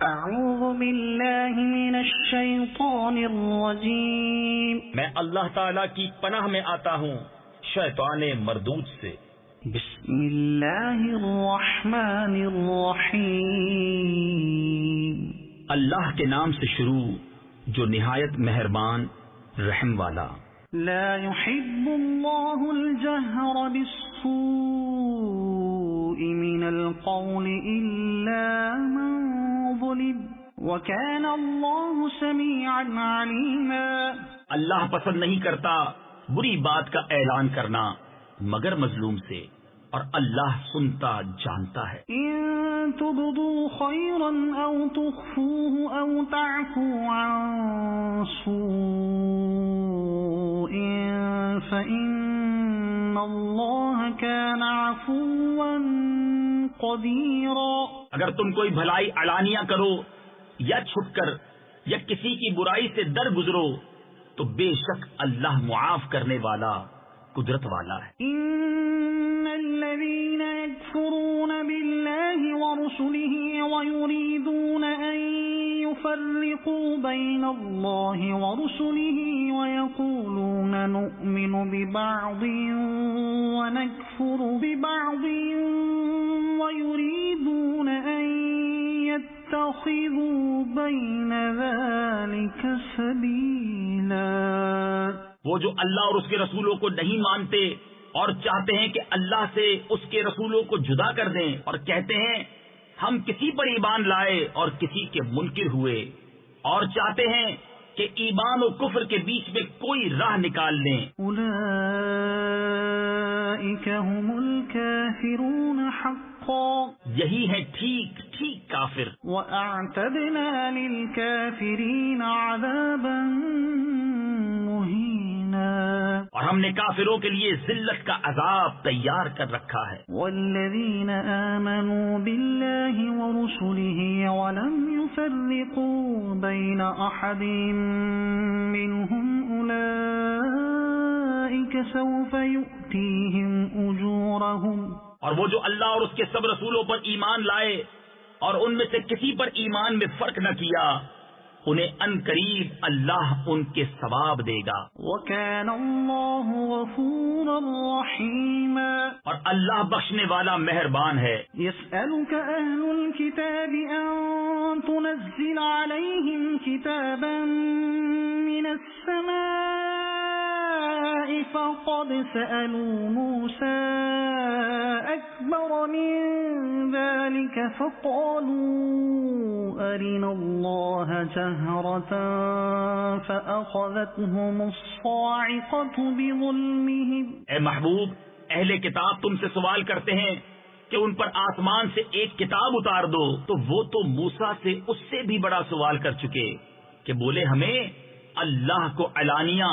اعوذ باللہ من الشیطان الرجیم، میں اللہ تعالیٰ کی پناہ میں آتا ہوں شیطان مردود سے۔ بسم اللہ الرحمن الرحیم، اللہ کے نام سے شروع جو نہایت مہربان رحم والا۔ لا يحب اللہ الجہر بالسوء من القول الا من ظلم وكان اللہ سمیعا علیما۔ اللہ پسند نہیں کرتا بری بات کا اعلان کرنا مگر مظلوم سے، اور اللہ سنتا جانتا ہے۔ ان تبدوا خيرا او تخفوه او تعفوا عن سوء فإن الله كان عفوا قديرا۔ اگر تم کوئی بھلائی علانیہ کرو یا چھپ کر یا کسی کی برائی سے در گزرو تو بے شک اللہ معاف کرنے والا قدرت والا ہے۔ ان الذين يكفرون بالله ورسله ويريدون ان يفرقوا بين الله ورسله ويقولون نؤمن ببعض ونكفر ببعض ويريدون ان يتخذوا بين ذلك سبيلا۔ وہ جو اللہ اور اس کے رسولوں کو نہیں مانتے اور چاہتے ہیں کہ اللہ سے اس کے رسولوں کو جدا کر دیں، اور کہتے ہیں ہم کسی پر ایمان لائے اور کسی کے منکر ہوئے، اور چاہتے ہیں کہ ایمان و کفر کے بیچ میں کوئی راہ نکال لیں۔ اولئک هم الکافرون حقا، یہی ہے ٹھیک ٹھیک کافر۔ وَأَعْتَدْنَا لِلْكَافِرِينَ عَذَابًا مُهِينًا، اور ہم نے کافروں کے لیے ذلت کا عذاب تیار کر رکھا ہے۔ وَالَّذِينَ آمَنُوا بِاللَّهِ وَرُسُلِهِ وَلَمْ يُفَرِّقُوا بَيْنَ أَحَدٍ مِّنْهُمْ أُولَئِكَ سَوْفَ يُؤْتِيهِمْ أُجُورَهُمْ۔ اور وہ جو اللہ اور اس کے سب رسولوں پر ایمان لائے اور ان میں سے کسی پر ایمان میں فرق نہ کیا، انہیں ان قریب اللہ ان کے ثواب دے گا۔ وَكَانَ اللَّهُ غَفُورًا رَّحِيمًا، اور اللہ بخشنے والا مہربان ہے۔ يَسْأَلُكَ أَهْلُ الْكِتَابِ أَن تُنَزِّلَ عَلَيْهِمْ كِتَابًا مِّنَ السَّمَاءِ فَقَدْ سَأَلُوا مُوسَىٰ أَكْبَرَ مِن ذَلِكَ فَقَالُوا أَرِنَا اللَّهَ جَهْرَةً فَأَخَذَتْهُمُ الصَّاعِقَةُ بِظُلْمِهِمْ۔ اے محبوب، اہل کتاب تم سے سوال کرتے ہیں کہ ان پر آسمان سے ایک کتاب اتار دو، تو وہ تو موسیٰ سے اس سے بھی بڑا سوال کر چکے کہ بولے ہمیں اللہ کو علانیہ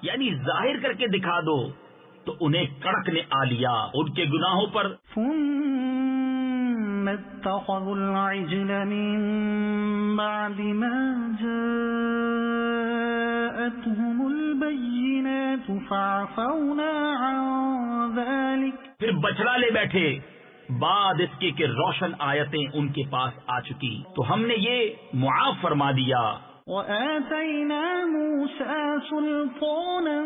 یعنی ظاہر کر کے دکھا دو، تو انہیں کڑک نے آ لیا ان کے گناہوں پر۔ ثم اتخذوا العجل من بعد ما جاءتهم البينات فعفونا عن ذلك، پھر بچڑا لے بیٹھے بعد اس کے کہ روشن آیتیں ان کے پاس آ چکی تو ہم نے یہ معاف فرما دیا۔ وَآتَيْنَا مُوسَىٰ سُلْطَانًا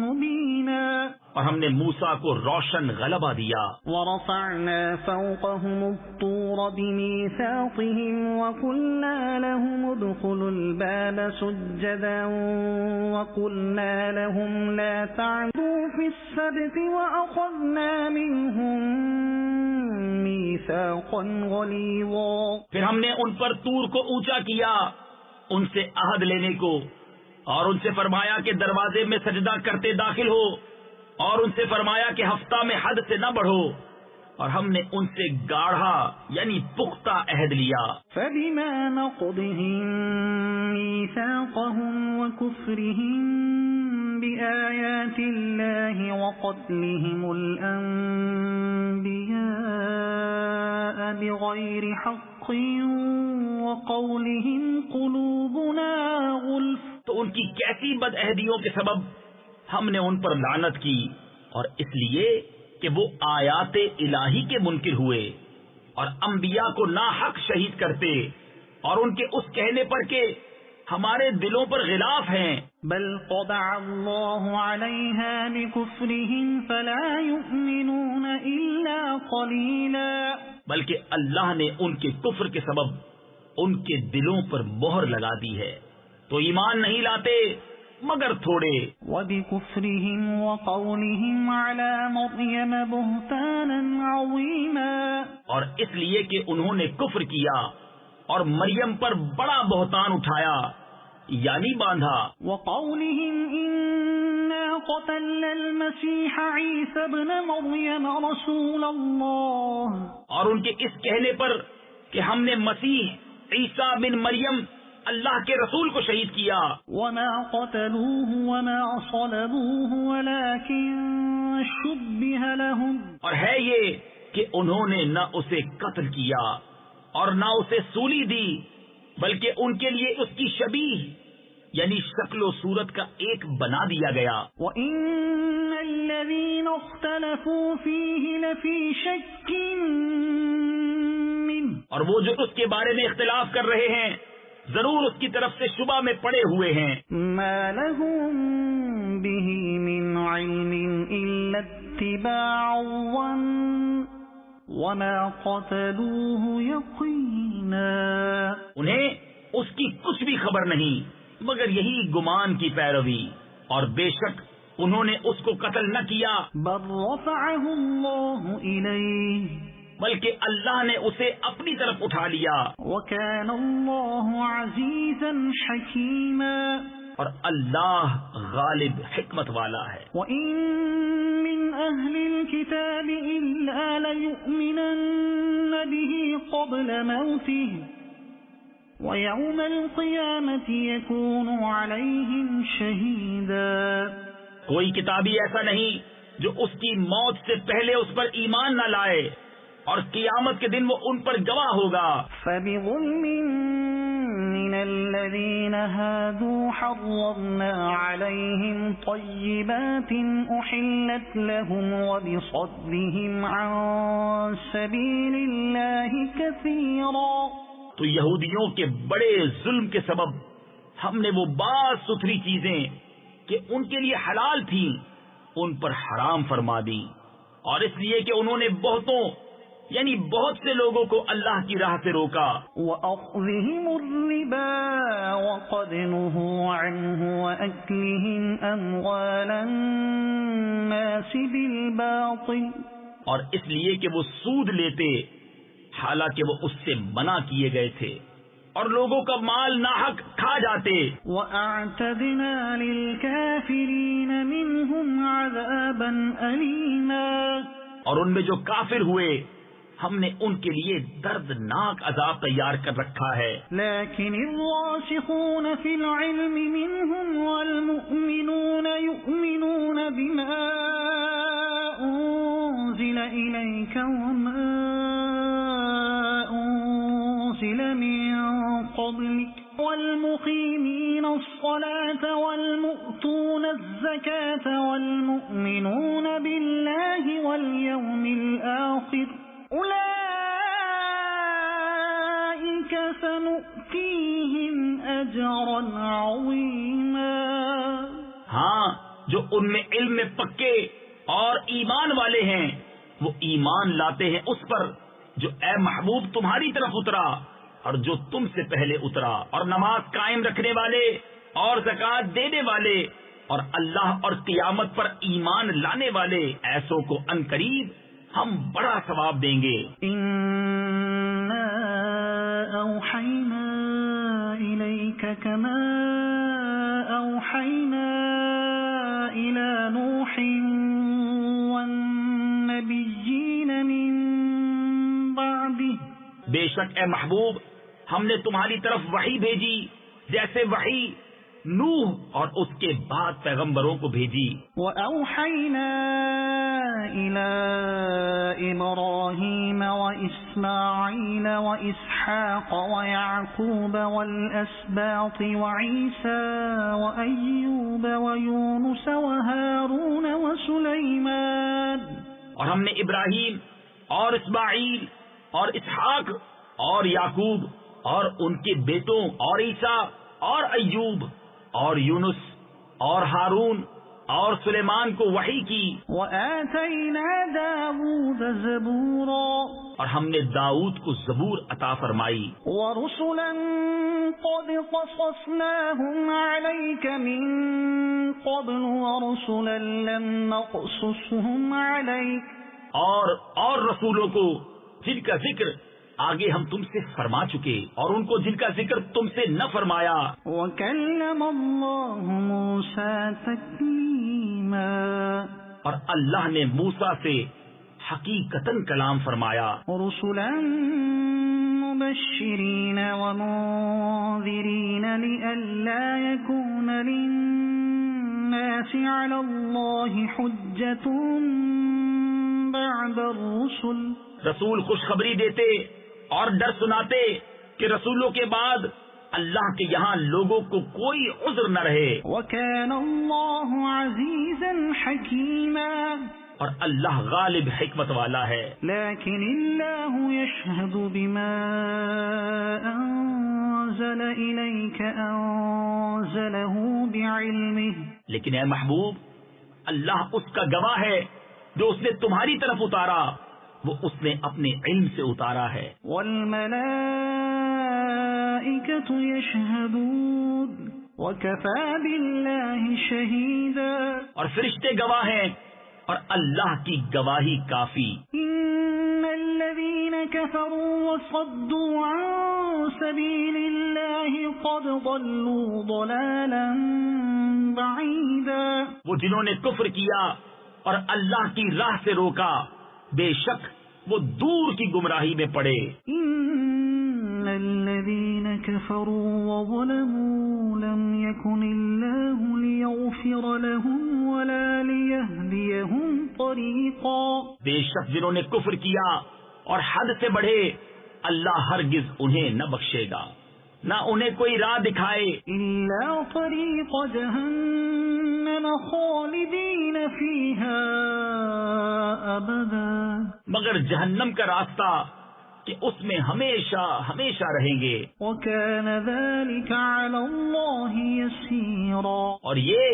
مُبِينًا، اور ہم نے موسیٰ کو روشن غلبہ دیا۔ وَرَفَعْنَا فَوْقَهُمُ الطُّورَ بِمِيثَاقِهِمْ وَقُلْنَا لَهُمُ ادْخُلُوا الْبَابَ سُجَّدًا وَقُلْنَا لَهُمْ لَا تَعْدُوا فِي السَّبْتِ وَأَخَذْنَا مِنْهُم مِّيثَاقًا غَلِيظًا۔ پھر ہم نے ان پر طور کو اونچا کیا ان سے عہد لینے کو، اور ان سے فرمایا کہ دروازے میں سجدہ کرتے داخل ہو، اور ان سے فرمایا کہ ہفتہ میں حد سے نہ بڑھو، اور ہم نے ان سے گاڑھا یعنی پختہ عہد لیا۔ فَبِمَا نَقْضِهِم مِّيثَاقَهُمْ وَكُفْرِهِم بِآيَاتِ اللَّهِ وَقَتْلِهِمُ الْأَنبِيَاءَ بِغَيْرِ حَقٍّ وَقَوْلِهِمْ قُلُوبُنَا غُلْفٌ، تو ان کی کیسی بد عہدیوں کے سبب ہم نے ان پر لعنت کی، اور اس لیے کہ وہ آیات الہی کے منکر ہوئے، اور انبیاء کو ناحق شہید کرتے، اور ان کے اس کہنے پر کہ ہمارے دلوں پر غلاف ہیں۔ بل طبع اللہ علیہا بکفرہم فلا یؤمنون الا قلیلا، بلکہ اللہ نے ان کے کفر کے سبب ان کے دلوں پر مہر لگا دی ہے، تو ایمان نہیں لاتے مگر تھوڑے۔ وبکفرہم وقولہم علی مریم بہتانا عظیما، اور اس لیے کہ انہوں نے کفر کیا اور مریم پر بڑا بہتان اٹھایا یعنی باندھا۔ وقولہم انا قتلنا المسیح عیسی ابن مریم رسول اللہ، اور ان کے اس کہنے پر کہ ہم نے مسیح عیسیٰ بن مریم اللہ کے رسول کو شہید کیا۔ وما قتلوه وما صلبوه ولكن شبه لهم، اور ہے یہ کہ انہوں نے نہ اسے قتل کیا اور نہ اسے سولی دی، بلکہ ان کے لیے اس کی شبیہ یعنی شکل و صورت کا ایک بنا دیا گیا۔ وَإِنَّ الَّذِينَ اخْتَلَفُوا فِيهِ لَفِي شَكٍّ مِّنْهُ، اور وہ جو اس کے بارے میں اختلاف کر رہے ہیں ضرور اس کی طرف سے شبہ میں پڑے ہوئے ہیں۔ مَا لَهُم بِهِ مِنْ عِلْمٍ إِلَّا اتِّبَاعَ الظَّنِّ وَمَا قَتَلُوهُ يَقِينًا، انہیں اس کی کچھ بھی خبر نہیں مگر یہی گمان کی پیروی، اور بے شک انہوں نے اس کو قتل نہ کیا بَلْ رَفَعَهُ اللَّهُ إِلَيْهِ، بلکہ اللہ نے اسے اپنی طرف اٹھا لیا، وَكَانَ اللَّهُ عَزِيزًا حَكِيمًا، اور اللہ غالب حکمت والا ہے۔ وَإِن مِّنْ أَهْلِ الْكِتَابِ إِلَّا لَيُؤْمِنَنَّ بِهِ قَبْلَ مَوْتِهِ وَيَوْمَ الْقِيَامَةِ يَكُونُ عَلَيْهِمْ شَهِيدًا، کوئی کتابی ایسا نہیں جو اس کی موت سے پہلے اس پر ایمان نہ لائے، اور قیامت کے دن وہ ان پر گواہ ہوگا۔ فَبِظُلْمٍ مِّنَ الَّذِينَ هَادُوا حَرَّمْنَا عَلَيْهِمْ طَيِّبَاتٍ أُحِلَّتْ لَهُمْ وَبِصَدِّهِمْ عَن سَبِيلِ اللَّهِ كَثِيرًا، تو یہودیوں کے بڑے ظلم کے سبب ہم نے وہ بعض ستھری چیزیں کہ ان کے لیے حلال تھیں ان پر حرام فرما دی، اور اس لیے کہ انہوں نے بہتوں یعنی بہت سے لوگوں کو اللہ کی راہ سے روکا۔ وَأَخْذِهِمُ الرِّبَا وَقَدْ نُهُوا عَنْهُ وَأَكْلِهِمْ أَمْوَالَ النَّاسِ بِالْبَاطِلِ، اور اس لیے کہ وہ سود لیتے حالانکہ وہ اس سے منع کیے گئے تھے، اور لوگوں کا مال ناحق کھا جاتے۔ وَأَعْتَدْنَا لِلْكَافِرِينَ مِنْهُمْ عَذَابًا أَلِيمًا، اور ان میں جو کافر ہوئے ہم نے ان کے لیے دردناک عذاب تیار کر رکھا ہے۔ لكن الراسخون في العلم منهم والمؤمنون يؤمنون بما أنزل إليك وما أنزل من قبلك والمقيمين الصلاة والمؤتون الزكاة والمؤمنون بالله واليوم الآخر أولئك سنؤتيهم أجرا عظيما۔ ہاں، جو ان میں علم میں پکے اور ایمان والے ہیں وہ ایمان لاتے ہیں اس پر جو اے محبوب تمہاری طرف اترا اور جو تم سے پہلے اترا، اور نماز قائم رکھنے والے اور زکوٰۃ دینے والے اور اللہ اور قیامت پر ایمان لانے والے، ایسوں کو عنقریب ہم بڑا ثواب دیں گے۔ إنا أوحينا إليك كما أوحينا إلى نوح والنبيين من بعده، بے شک اے محبوب ہم نے تمہاری طرف وحی بھیجی جیسے وحی نوح اور اس کے بعد پیغمبروں کو بھیجی۔ وأوحينا إلى إبراهيم وإسماعيل وإسحاق ويعقوب والأسباط وعيسى وأيوب ويونس وهارون وسليمان، اور ہم نے ابراہیم اور اسماعیل اور اسحاق اور یعقوب اور ان کے بیٹوں اور عیسیٰ اور ایوب اور یونس اور ہارون اور سلیمان کو وحی کی، وآتینا داود زبورا، اور ہم نے داؤد کو زبور عطا فرمائی، ورسلا قد قصصناهم عليك من قبل ورسلا لم نقصصهم عليك، اور رسولوں کو جن کا ذکر آگے ہم تم سے فرما چکے اور ان کو جن کا ذکر تم سے نہ فرمایا، وکلم اللہ موسیٰ تکلیما، اور اللہ نے موسیٰ سے حقیقتاً کلام فرمایا، رسلا مبشرین ومنذرین لئلا یکون للناس علی اللہ حجۃ بعد الرسل، رسول خوشخبری دیتے اور ڈر سناتے کہ رسولوں کے بعد اللہ کے یہاں لوگوں کو کوئی عذر نہ رہے، وَكَانَ اللَّهُ عَزِيزًا حَكِيمًا، اور اللہ غالب حکمت والا ہے، لَكِنِ اللَّهُ يَشْهَدُ بِمَا أَنزَلَ إِلَيْكَ أَنزَلَهُ بِعِلْمِهِ، لیکن اے محبوب اللہ اس کا گواہ ہے جو اس نے تمہاری طرف اتارا، وہ اس نے اپنے علم سے اتارا ہے، وَالْمَلَائِكَةُ يَشْهَدُونَ وَكَفَى بِاللَّهِ شَهِيدًا، اور فرشتے گواہ ہیں اور اللہ کی گواہی کافی، إِنَّ الَّذِينَ كَفَرُوا وَصَدُّوا عَن سَبِيلِ اللَّهِ قَدْ ضَلُّوا ضَلَالًا بَعِيدًا، وہ جنہوں نے کفر کیا اور اللہ کی راہ سے روکا بے شک وہ دور کی گمراہی میں پڑے، إِنَّ الَّذِينَ كَفَرُوا وَظَلَمُوا لَمْ يَكُنِ اللَّهُ لِيَغْفِرَ لَهُمْ وَلَا لِيَهْدِيَهُمْ طَرِيقًا، بے شک جنہوں نے کفر کیا اور حد سے بڑھے اللہ ہرگز انہیں نہ بخشے گا، نہ انہیں کوئی راہ دکھائے، إِلَّا طَرِيقَ جَهَنَّمَ خَالِدِينَ فِيهَا أَبَدًا، مگر جہنم کا راستہ کہ اس میں ہمیشہ ہمیشہ رہیں گے، وَكَانَ ذَلِكَ عَلَى اللَّهِ يَسِيرًا، اور یہ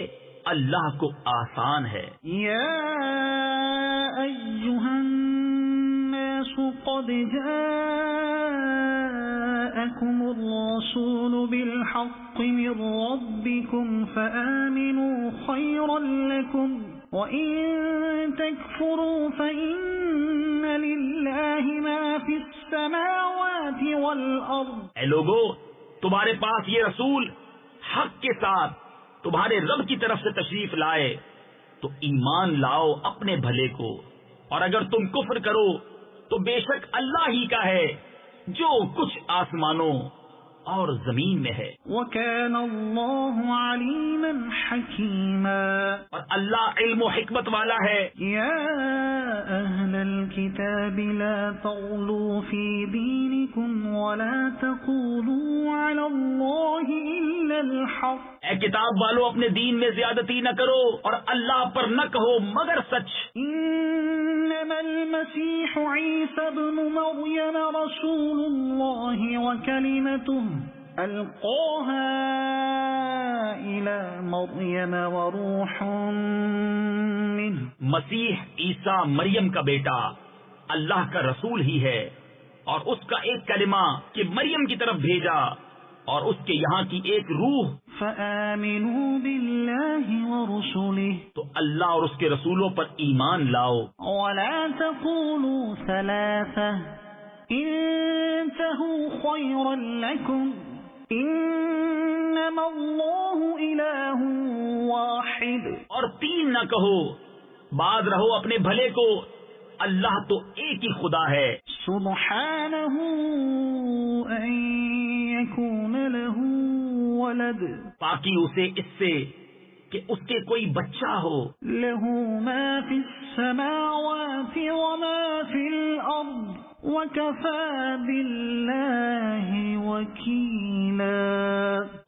اللہ کو آسان ہے، يَا أَيُّهَا النَّاسُ قَدْ جَاءَكُمُ الرَّسُولُ بِالْحَقِّ مِنْ رَبِّكُمْ فَآمِنُوا خَيْرًا لَكُمْ، وَإِن تَكْفُرُوا فَإِنَّ لِلَّهِ مَا فِي السَّمَاوَاتِ وَالْأَرْضِ، اے لوگو تمہارے پاس یہ رسول حق کے ساتھ تمہارے رب کی طرف سے تشریف لائے تو ایمان لاؤ اپنے بھلے کو، اور اگر تم کفر کرو تو بے شک اللہ ہی کا ہے جو کچھ آسمانوں اور زمین میں ہے، وَكَانَ اللَّهُ عَلِيمًا حَكِيمًا، اور اللہ علم و حکمت والا ہے، يَا أَهْلَ الْكِتَابِ لَا تَغْلُوا فِي دِينِكُمْ وَلَا تَقُولُوا عَلَى اللَّهِ إِلَّا الْحَقَّ، اے کتاب والو اپنے دین میں زیادتی نہ کرو اور اللہ پر نہ کہو مگر سچ، إِنَّمَا الْمَسِيحُ عِيسَى ابْنُ مَرْيَمَ رَسُولُ اللَّهِ وَكَلِمَتُهُ أَلْقَاهَا إِلَى مَرْيَمَ وَرُوحٌ مِّنْهُ، مسیح عیسیٰ مریم کا بیٹا اللہ کا رسول ہی ہے اور اس کا ایک کلمہ کہ مریم کی طرف بھیجا اور اس کے یہاں کی ایک روح، فآمنوا بالله ورسله، تو اللہ اور اس کے رسولوں پر ایمان لاؤ، ولا تقولوا ثلاثة انتهوا خيرا لكم انما الله إله واحد، اور تین نہ کہو، باز رہو اپنے بھلے کو، اللہ تو ایک ہی خدا ہے، سبحانه أن يكون له ولد، پاکی اسے اس سے کہ اس کے کوئی بچہ ہو، له ما في السماوات وما في الأرض وكفى بالله وكيلا،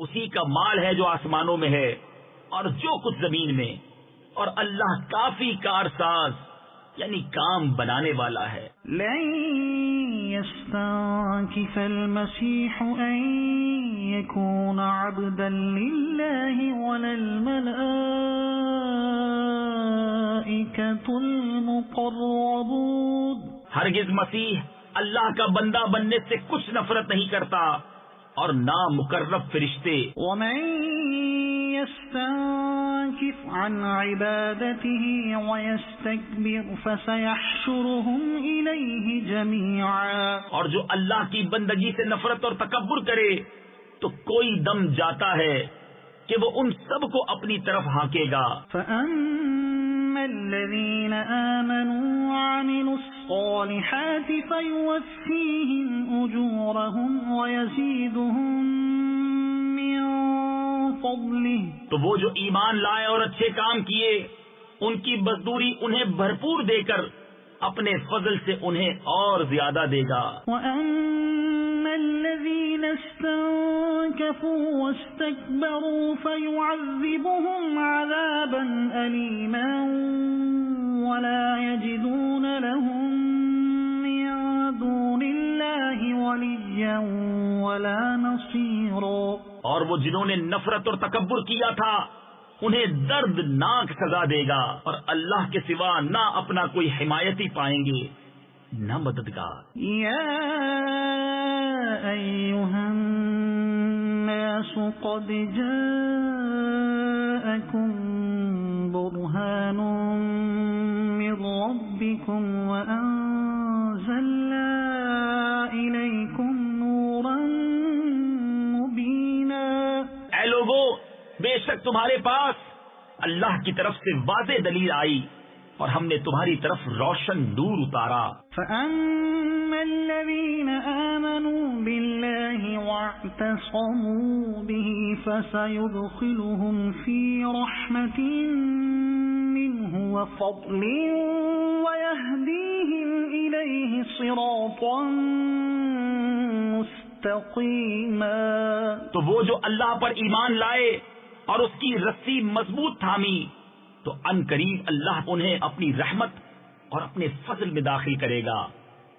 اسی کا مال ہے جو آسمانوں میں ہے اور جو کچھ زمین میں، اور اللہ کافی کارساز یعنی کام بنانے والا ہے۔ لن يستنكف المسيح أن يكون عبدا لله ولا الملائكة المقربون۔ ہرگز مسیح اللہ کا بندہ بننے سے کچھ نفرت نہیں کرتا اور نہ مقرب فرشتے۔ ومن يستنكف عن عبادته ويستكبر فسيحشرهم إليه جميعا۔ اور جو اللہ کی بندگی سے نفرت اور تکبر کرے تو کوئی دم جاتا ہے کہ وہ ان سب کو اپنی طرف ہانکے گا۔ فأما الذين آمنوا وعملوا الصالحات فيوفيهم أجورهم ويزيدهم من فضله۔ تو وہ جو ایمان لائے اور اچھے کام کیے ان کی مزدوری انہیں بھرپور دے کر اپنے فضل سے انہیں اور زیادہ دے گا۔ وَأَمَّا الَّذِينَ اسْتَنكَفُوا وَاسْتَكْبَرُوا فَيُعَذِّبُهُمْ عَذَابًا أَلِيمًا وَلَا يَجِدُونَ لَهُم مِّن دُونِ اللَّهِ وَلِيًّا وَلَا نَصِيرًا۔ اور وہ جنہوں نے نفرت اور تکبر کیا تھا انہیں دردناک سزا دے گا اور اللہ کے سوا نہ اپنا کوئی حمایتی پائیں گے نہ مددگار۔ یا ایھا الناس قد جاءکم برہان من ربکم وانزلنا الیکم نورا مبینا۔ اے لوگو، بے شک تمہارے پاس اللہ کی طرف سے واضح دلیل آئی اور ہم نے تمہاری طرف روشن نور اتارا۔ فَأَمَّا الَّذِينَ آمَنُوا بِاللَّهِ وَاعْتَصَمُوا بِهِ فَسَيُدْخِلُهُمْ فِي رَحْمَةٍ مِّنْهُ وَفَضْلٍ وَيَهْدِيهِمْ إِلَيْهِ صِرَاطًا مُسْتَقِيمًا۔ تو وہ جو اللہ پر ایمان لائے اور اس کی رسی مضبوط تھامی تو ان قریب اللہ انہیں اپنی رحمت اور اپنے فضل میں داخل کرے گا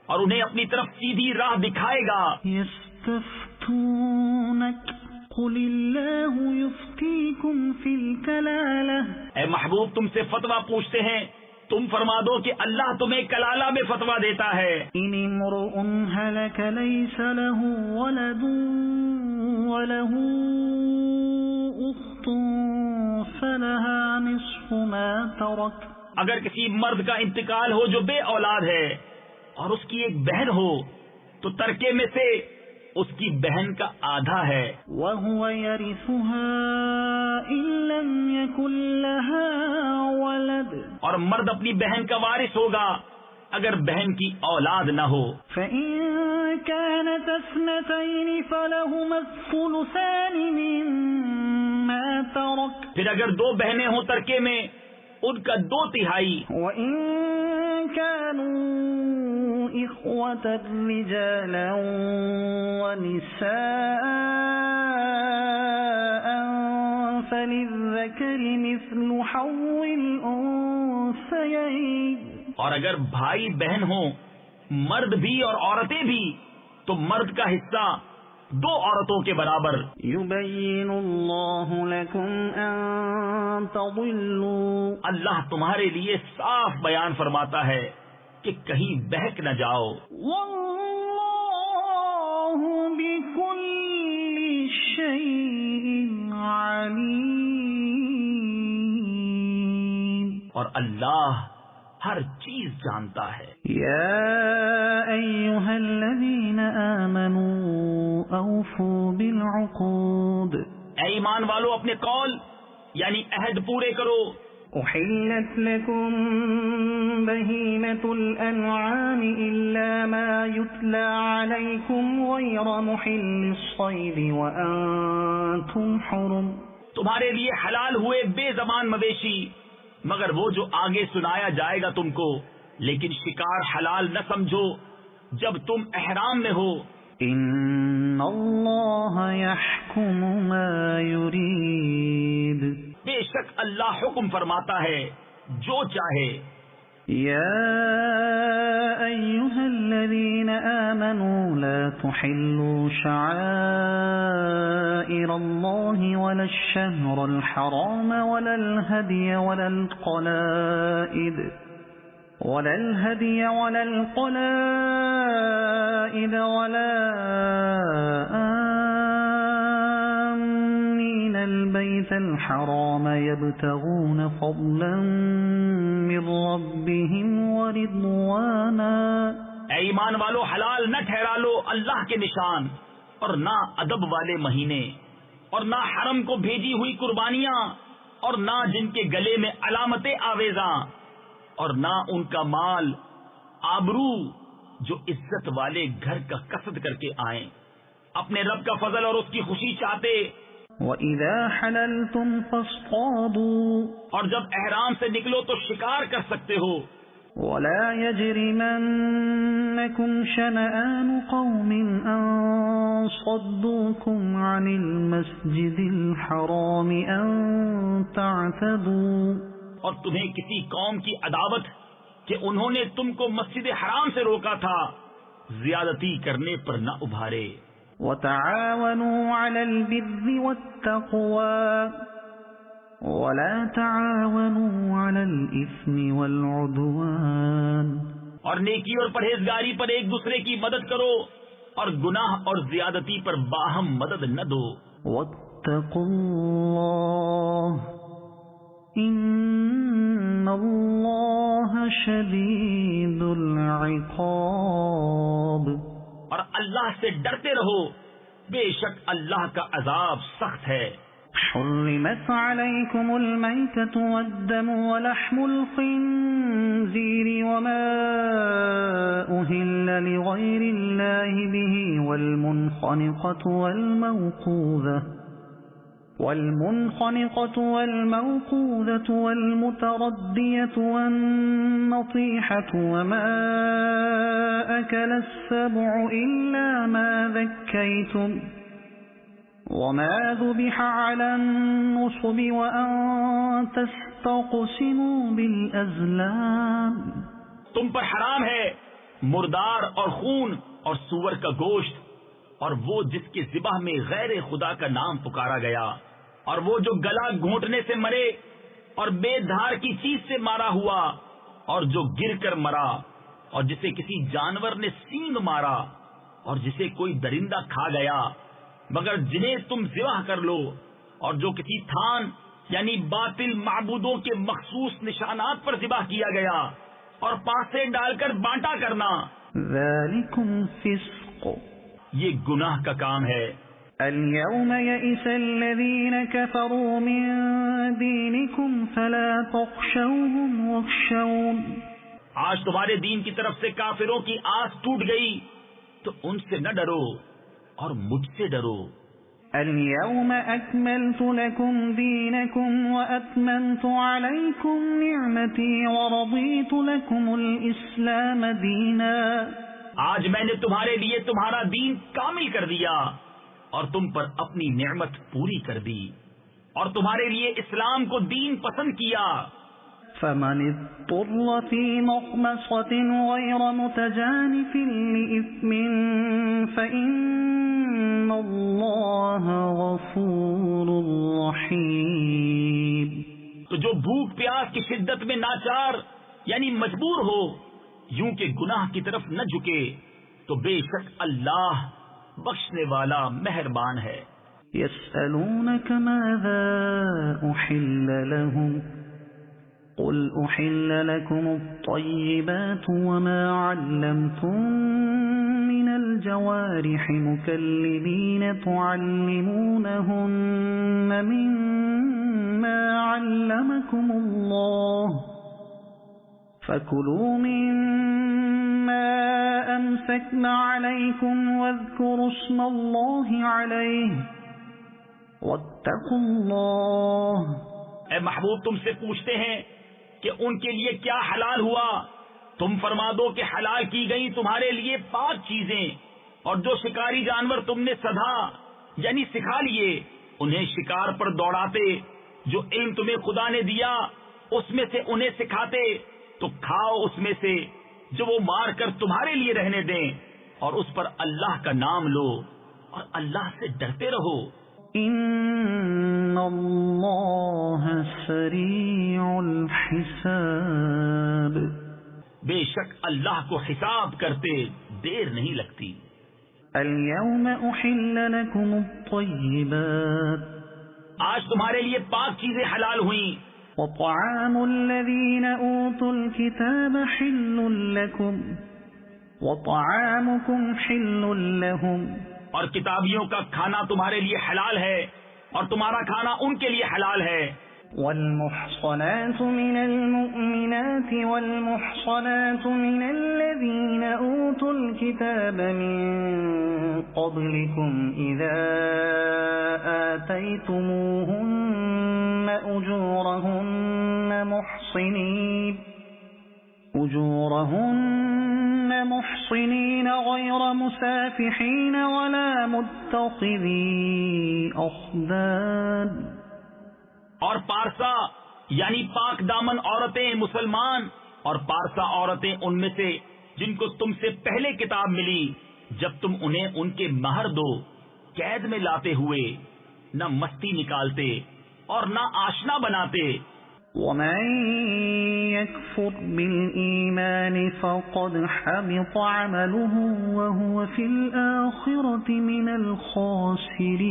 اور انہیں اپنی طرف سیدھی راہ دکھائے گا۔ يستفتونك قل الله يفتيكم في الكلالة۔ اے محبوب، تم سے فتویٰ پوچھتے ہیں، تم فرما دو کہ اللہ تمہیں کلالہ میں فتویٰ دیتا ہے۔ إن امرؤ هلك ليس له ولد وله أخت فلها نصف ما ترك۔ اگر کسی مرد کا انتقال ہو جو بے اولاد ہے اور اس کی ایک بہن ہو تو ترکے میں سے اس کی بہن کا آدھا ہے۔ وهو يرثها إن لم يكن لها ولد۔ اور مرد اپنی بہن کا وارث ہوگا اگر بہن کی اولاد نہ ہو۔ فإن كانت اثنتين فلهما الثلثان مما ترك۔ پھر اگر دو بہنیں ہوں ترکے میں ان کا 2/3۔ وإن كانوا إخوة رجالا ونساء فللذكر مثل حظ الأنثيين۔ اور اگر بھائی بہن ہوں مرد بھی اور عورتیں بھی تو مرد کا حصہ 2 عورتوں کے برابر۔ يبين الله لكم أن تضلوا۔ اللہ تمہارے لیے صاف بیان فرماتا ہے کہ کہیں بہک نہ جاؤ۔ والله بكل شيء عليم۔ اور اللہ ہر چیز جانتا ہے۔ يا أيها الذين آمنوا أوفوا بالعقود۔ اے ایمان والو، اپنے قول یعنی عہد پورے کرو۔ أحلت لكم بهيمة الأنعام إلا ما يتلى عليكم غير محل الصيد وأنتم حرم۔ تمہارے لیے حلال ہوئے بے زبان مویشی مگر وہ جو آگے سنایا جائے گا تم کو، لیکن شکار حلال نہ سمجھو جب تم احرام میں ہو۔ ان اللہ یحکم ما یرید۔ بے شک اللہ حکم فرماتا ہے جو چاہے۔ يا أيها الذين آمنوا لا تحلوا شعائر الله ولا الشهر الحرام ولا الهدي ولا القلائد ولا آمين البيت الحرام يبتغون فضلا من ربهم ورضوانا. اے ایمان والو، حلال نہ ٹھہرا لو اللہ کے نشان اور نہ ادب والے مہینے اور نہ حرم کو بھیجی ہوئی قربانیاں اور نہ جن کے گلے میں علامتیں آویزاں اور نہ ان کا مال آبرو جو عزت والے گھر کا قصد کر کے آئیں، اپنے رب کا فضل اور اس کی خوشی چاہتے. وَإِذَا حَلَلْتُمْ فَاصْطَادُوا، اور جب احرام سے نکلو تو شکار کر سکتے ہو. وَلَا يَجْرِمَنَّكُمْ شَنَآنُ قَوْمٍ أَن صَدُّوكُمْ عَنِ الْمَسْجِدِ الْحَرَامِ أَن تَعْتَدُوا، اور تمہیں کسی قوم کی عداوت کہ انہوں نے تم کو مسجد حرام سے روکا تھا زیادتی کرنے پر نہ ابھارے. وَتَعَاوَنُوا عَلَى الْبِرِّ وَالتَّقْوَى وَلَا تَعَاوَنُوا عَلَى الْإِثْمِ وَالْعُدْوَانِ، اور نیکی اور پرہیزگاری پر ایک دوسرے کی مدد کرو اور گناہ اور زیادتی پر باہم مدد نہ دو. وَاتَّقُوا اللَّهَ إِنَّ اللَّهَ شَدِيدُ الْعِقَابِ، اور اللہ سے ڈرتے رہو، بے شک اللہ کا عذاب سخت ہے. حرمت عليكم الميتة والدم ولحم الخنزير وما أهل لغير الله به والمنخنقة والموقوذة والمتردية والنطيحة وما أكل السبع إلا ما ذكيتم وما ذبح على النصب وأن تستقسموا بالأزلام. تم پر حرام ہے مردار اور خون اور سور کا گوشت اور وہ جس کے ذبح میں غیر خدا کا نام پکارا گیا اور وہ جو گلا گھونٹنے سے مرے اور بے دھار کی چیز سے مارا ہوا اور جو گر کر مرا اور جسے کسی جانور نے سینگ مارا اور جسے کوئی درندہ کھا گیا مگر جنہیں تم ذبح کر لو اور جو کسی تھان یعنی باطل معبودوں کے مخصوص نشانات پر ذبح کیا گیا اور پانسے ڈال کر بانٹا کرنا. ذالکم فسق، یہ گناہ کا کام ہے. اليوم يئس الذين كفروا من دينكم فلا تخشوهم واخشون، آج تمہارے دین کی طرف سے کافروں کی آس ٹوٹ گئی تو ان سے نہ ڈرو اور مجھ سے ڈرو. اليوم أكملت لكم دينكم وأتممت عليكم نعمتي ورضيت لكم الإسلام دينا. آج میں نے تمہارے لیے تمہارا دین کامل کر دیا اور تم پر اپنی نعمت پوری کر دی اور تمہارے لیے اسلام کو دین پسند کیا. فمن اضطر في مخمصة غير متجانف لإثم فإن الله غفور رحيم. تو جو بھوک پیاس کی شدت میں ناچار یعنی مجبور ہو یوں کہ گناہ کی طرف نہ جھکے تو بے شک اللہ بخشنے والا مہربان ہے. يسألونك ماذا أحل لهم قل أحل لكم الطيبات وما علمتم من الجوارح مكلبين تعلمونهن مما علمكم الله فكلوا مما أمسكن عليكم واذكروا اسم الله عليه واتقوا الله. اے محبوب تم سے پوچھتے ہیں کہ ان کے لیے کیا حلال ہوا، تم فرما دو کہ حلال کی گئی تمہارے لیے پاک چیزیں اور جو شکاری جانور تم نے سدھا یعنی سکھا لیے انہیں شکار پر دوڑاتے، جو علم تمہیں خدا نے دیا اس میں سے انہیں سکھاتے تو کھاؤ اس میں سے جو وہ مار کر تمہارے لیے رہنے دیں، اور اس پر اللہ کا نام لو اور اللہ سے ڈرتے رہو۔ ان اللہ سریع الحساب، بے شک اللہ کو حساب کرتے دیر نہیں لگتی۔ اليوم احل لكم الطیبات، آج تمہارے لیے پاک چیزیں حلال ہوئیں، وطعام الذين اوتوا الكتاب حل لكم وطعامكم حل لهم، اور کتابیوں کا کھانا تمہارے لیے حلال ہے اور تمہارا کھانا ان کے لیے حلال ہے۔ والمحصنات من المؤمنات والمحصنات من الذين اوتوا الكتاب من قبلكم اذا آتيتموهن أجورهن محصنين غير مسافحين ولا متخذي أخدان، اور پارسا یعنی پاک دامن عورتیں مسلمان اور پارسا عورتیں ان میں سے جن کو تم سے پہلے کتاب ملی، جب تم انہیں ان کے مہر دو، قید میں لاتے ہوئے نہ مستی نکالتے اور نہ آشنا بناتے۔ ومن يكفر بالإيمان فقد حبط عمله وهو في الآخرة من الخاسرين،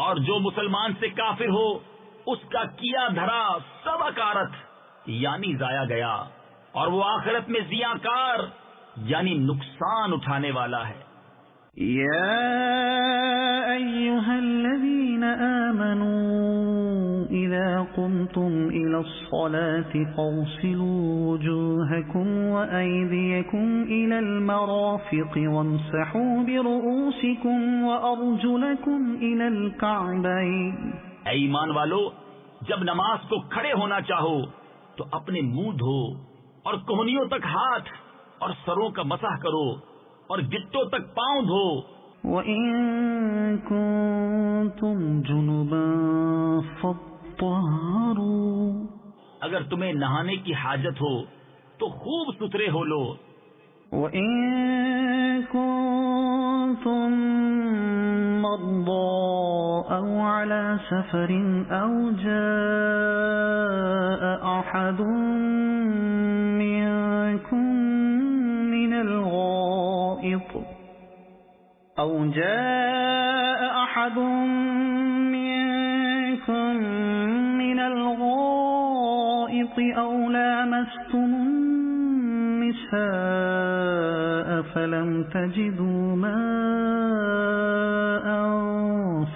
اور جو مسلمان سے کافر ہو اس کا کیا دھرا سب اکارت یعنی ضائع گیا، اور وہ آخرت میں ضیاء کار یعنی نقصان اٹھانے والا ہے۔ يا أيها الذين آمنوا إذا قمتم إلى الصلاة فاغسلوا وجوهكم وأيديكم إلى المرافق وامسحوا برؤوسكم وأرجلكم إلى الكعبين۔ اے ایمان والو، جب نماز کو کھڑے ہونا چاہو تو اپنے منہ دھو اور کوہنیوں تک ہاتھ اور سروں کا مسح کرو اور گٹوں تک پاؤں دھو۔ وَإِن كُنتُمْ جُنُبًا فَاطَّهَّرُوا، اگر تمہیں نہانے کی حاجت ہو تو خوب ستھرے ہو لو۔ وَإِن كُنتُم مَّرْضَىٰ أَوْ عَلَىٰ سَفَرٍ أَوْ جَاءَ أَحَدٌ مِّنكُم مِّنَ الْغَائِطِ أَوْ لَامَسْتُمُ النِّسَاءَ فَلَمْ تَجِدُوا مَاءً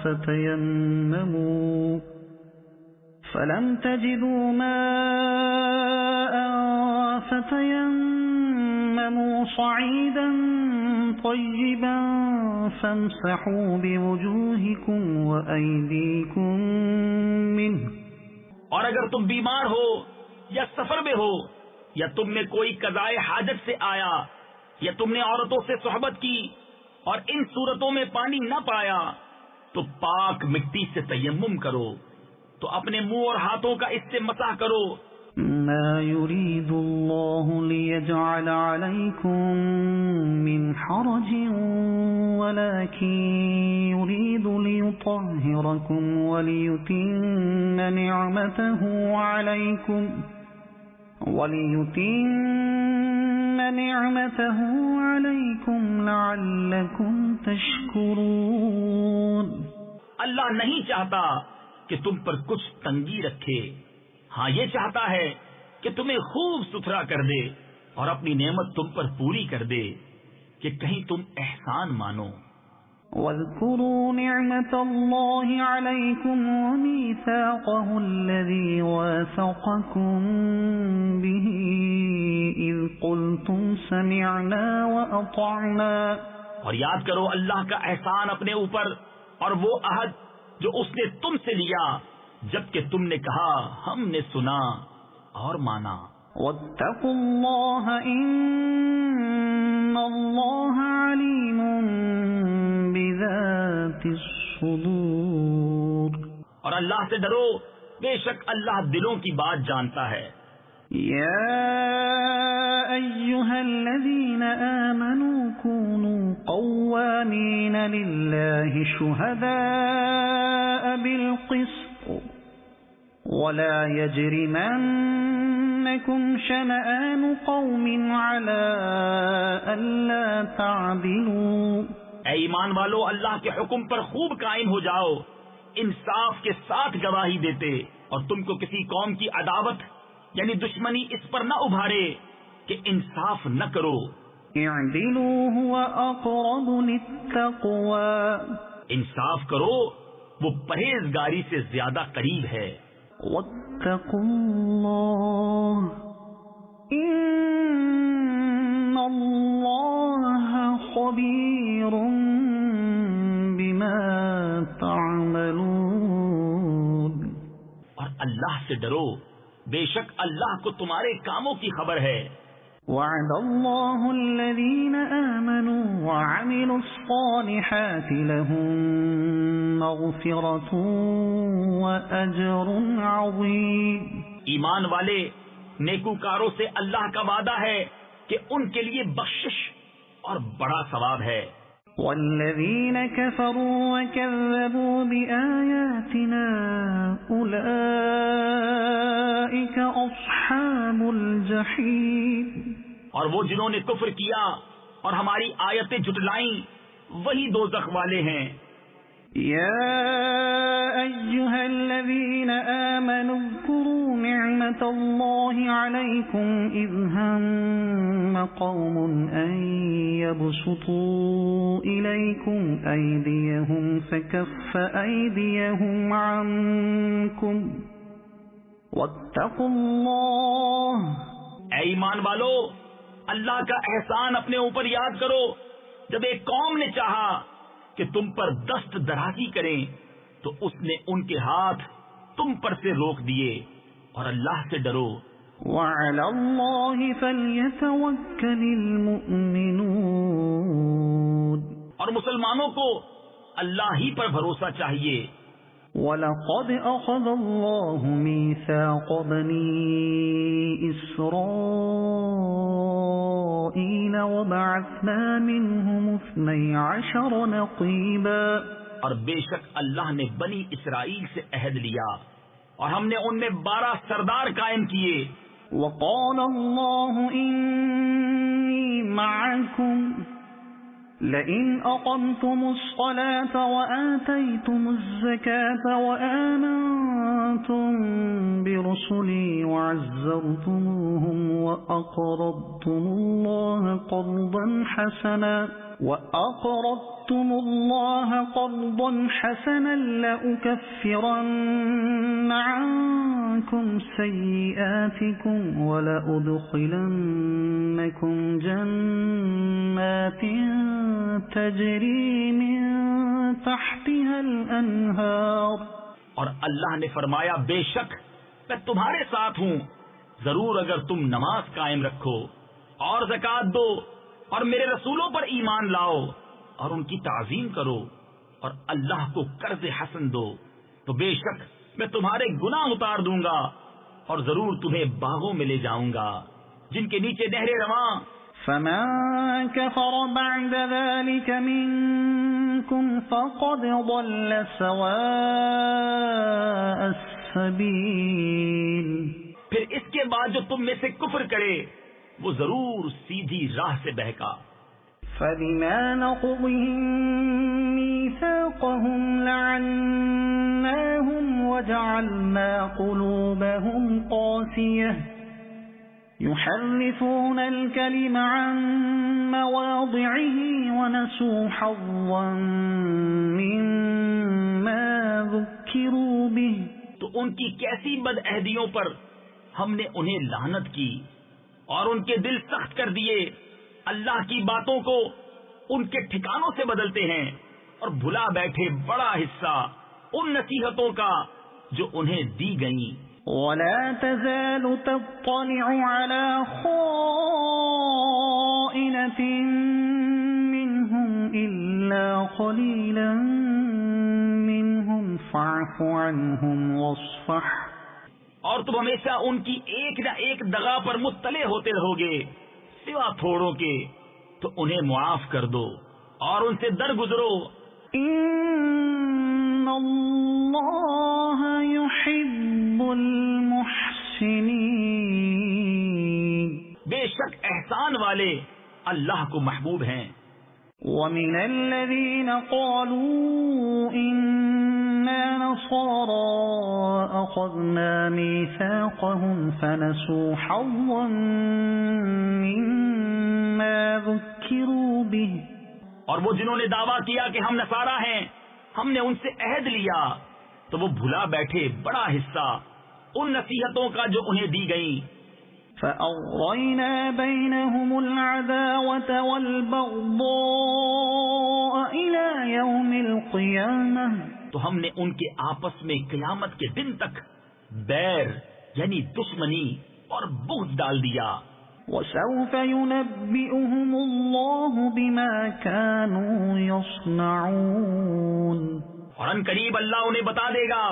فتيمموا صعيدا طيبا فامسحوا بوجوهكم وأيديكم منه۔ اور اگر تم بیمار ہو یا سفر میں ہو یا تم میں کوئی قضائے حاجت سے آیا یا تم نے عورتوں سے صحبت کی اور ان صورتوں میں پانی نہ پایا تو پاک مٹی سے تیمم کرو، تو اپنے منہ اور ہاتھوں کا اس سے مسح کرو۔ ما يريد الله ليجعل عليكم من حرج ولكن يريد ليطهركم وليتم نعمته عليكم لعلكم تشكرون۔ اللہ نہیں چاہتا کہ تم پر کچھ تنگی رکھے، ہاں یہ چاہتا ہے کہ تمہیں خوب ستھرا کر دے اور اپنی نعمت تم پر پوری کر دے کہ کہیں تم احسان مانو۔ واذكروا نعمة الله عليكم وميثاقه الذي واثقكم به إذ قلتم سمعنا وأطعنا، اور یاد کرو اللہ کا احسان اپنے اوپر اور وہ عہد جو اس نے تم سے لیا جبکہ تم نے کہا ہم نے سنا اور مانا۔ واتقوا الله إن الله عليم بذات الصدور، اور اللہ سے ڈرو، بے شک اللہ دلوں کی بات جانتا ہے۔ يا أيها الذين آمنوا كونوا قوامين لله شهداء بالقسط ولا يجرمنكم شنآن قوم على ألا تعدلوا۔ اے ایمان والو، اللہ کے حکم پر خوب قائم ہو جاؤ، انصاف کے ساتھ گواہی دیتے، اور تم کو کسی قوم کی عداوت یعنی دشمنی اس پر نہ ابھارے کہ انصاف نہ کرو۔ اعدلوا هو اقرب للتقوى، انصاف کرو، وہ پرہیزگاری سے زیادہ قریب ہے۔ واتقوا اللہ ان اللہ خبیر بما تعملون، اور اللہ سے ڈرو، بے شک اللہ کو تمہارے کاموں کی خبر ہے۔ وعد اللہ الذین آمنوا وعملوا الصالحات لهم مغفرۃ واجر عظیم۔ ایمان والے نیکوکاروں سے اللہ کا وعدہ ہے کہ ان کے لیے بخشش اور بڑا ثواب ہے۔ والذین کفروا وکذبوا بآیاتنا اولئک اصحاب الجحیم، اور وہ جنہوں نے کفر کیا اور ہماری آیتیں جھٹلائیں وہی دوزخ والے ہیں۔ یا ایہا الذین آمنوا اذکروا نعمت اللہ علیکم اذ ہم قوم ان یبسطوا الیکم ایدیہم فکف ایدیہم عنکم واتقوا اللہ۔ اے ایمان والو، اللہ کا احسان اپنے اوپر یاد کرو، جب ایک قوم نے چاہا کہ تم پر دست درازی کریں تو اس نے ان کے ہاتھ تم پر سے روک دیے، اور اللہ سے ڈرو۔ وعلی اللہ فلیتوکل المؤمنون، اور مسلمانوں کو اللہ ہی پر بھروسہ چاہیے۔ وَلَقَدْ أَخَذَ اللَّهُ مِيثَاقَ بَنِي إِسْرَائِيلَ وَبَعَثْنَا مِنْهُمُ 12 نَقِيبًا، اور بے شک اللہ نے بنی اسرائیل سے عہد لیا اور ہم نے ان میں 12 سردار قائم کیے۔ وَقَالَ اللَّهُ إِنِّي مَعَكُمْ لئن أقمتم الصلاة وآتيتم الزكاة وآمنتم برسلي وعزرتموهم وأقرضتم الله قرضا حسنا لأكفرن عنكم سيئاتكم ولأدخلنكم جنات تجري من تحتها الأنهار۔ اور اللہ نے فرمایا، بے شک میں تمہارے ساتھ ہوں، ضرور اگر تم نماز قائم رکھو اور زکوٰۃ دو اور میرے رسولوں پر ایمان لاؤ اور ان کی تعظیم کرو اور اللہ کو قرض حسن دو، تو بے شک میں تمہارے گناہ اتار دوں گا اور ضرور تمہیں باغوں میں لے جاؤں گا جن کے نیچے نہریں رواں۔ فمن كفر بعد ذلك منكم فقد ضل سواء السبيل، پھر اس کے بعد جو تم میں سے کفر کرے وہ ضرور سیدھی راہ سے بہکا۔ فبما نقضهم ميثاقهم لعناهم وجعلنا قلوبهم قاسية يحرفون الكلم عن مواضعه ونسوا حظا مما ذكروا به، تو ان کی کیسی بدعہدیوں پر ہم نے انہیں لعنت کی اور ان کے دل سخت کر دیے، اللہ کی باتوں کو ان کے ٹھکانوں سے بدلتے ہیں اور بھلا بیٹھے بڑا حصہ ان نصیحتوں کا جو انہیں دی گئیں۔ ولا تزال تطلع على خائنة منهم إلا قليلا منهم فاعف عنهم واصفح اور تم ہمیشہ ان کی ایک نہ ایک دغا پر مطلع ہوتے رہو گے سوا تھوڑوں کے، تو انہیں معاف کر دو اور ان سے درگزرو۔ ان اللہ یحب المحسنین، بے شک احسان والے اللہ کو محبوب ہیں۔ ومن الذین قالوا إنا نصارى أخذنا ميثاقهم فنسوا حظا مما ذكروا به، اور وہ جنہوں نے دعویٰ کیا کہ ہم نصارہ ہیں، ہم نے ان سے عہد لیا تو وہ بھلا بیٹھے بڑا حصہ ان نصیحتوں کا جو انہیں دی گئی۔ فأغرينا بينهم العداوة والبغضاء إلى يوم القيامة، تو ہم نے ان کے آپس میں قیامت کے دن تک بیر یعنی دشمنی اور بغض ڈال دیا۔ وسوف ينبئهم الله بما كانوا يصنعون، اور ان قریب اللہ انہیں بتا دے گا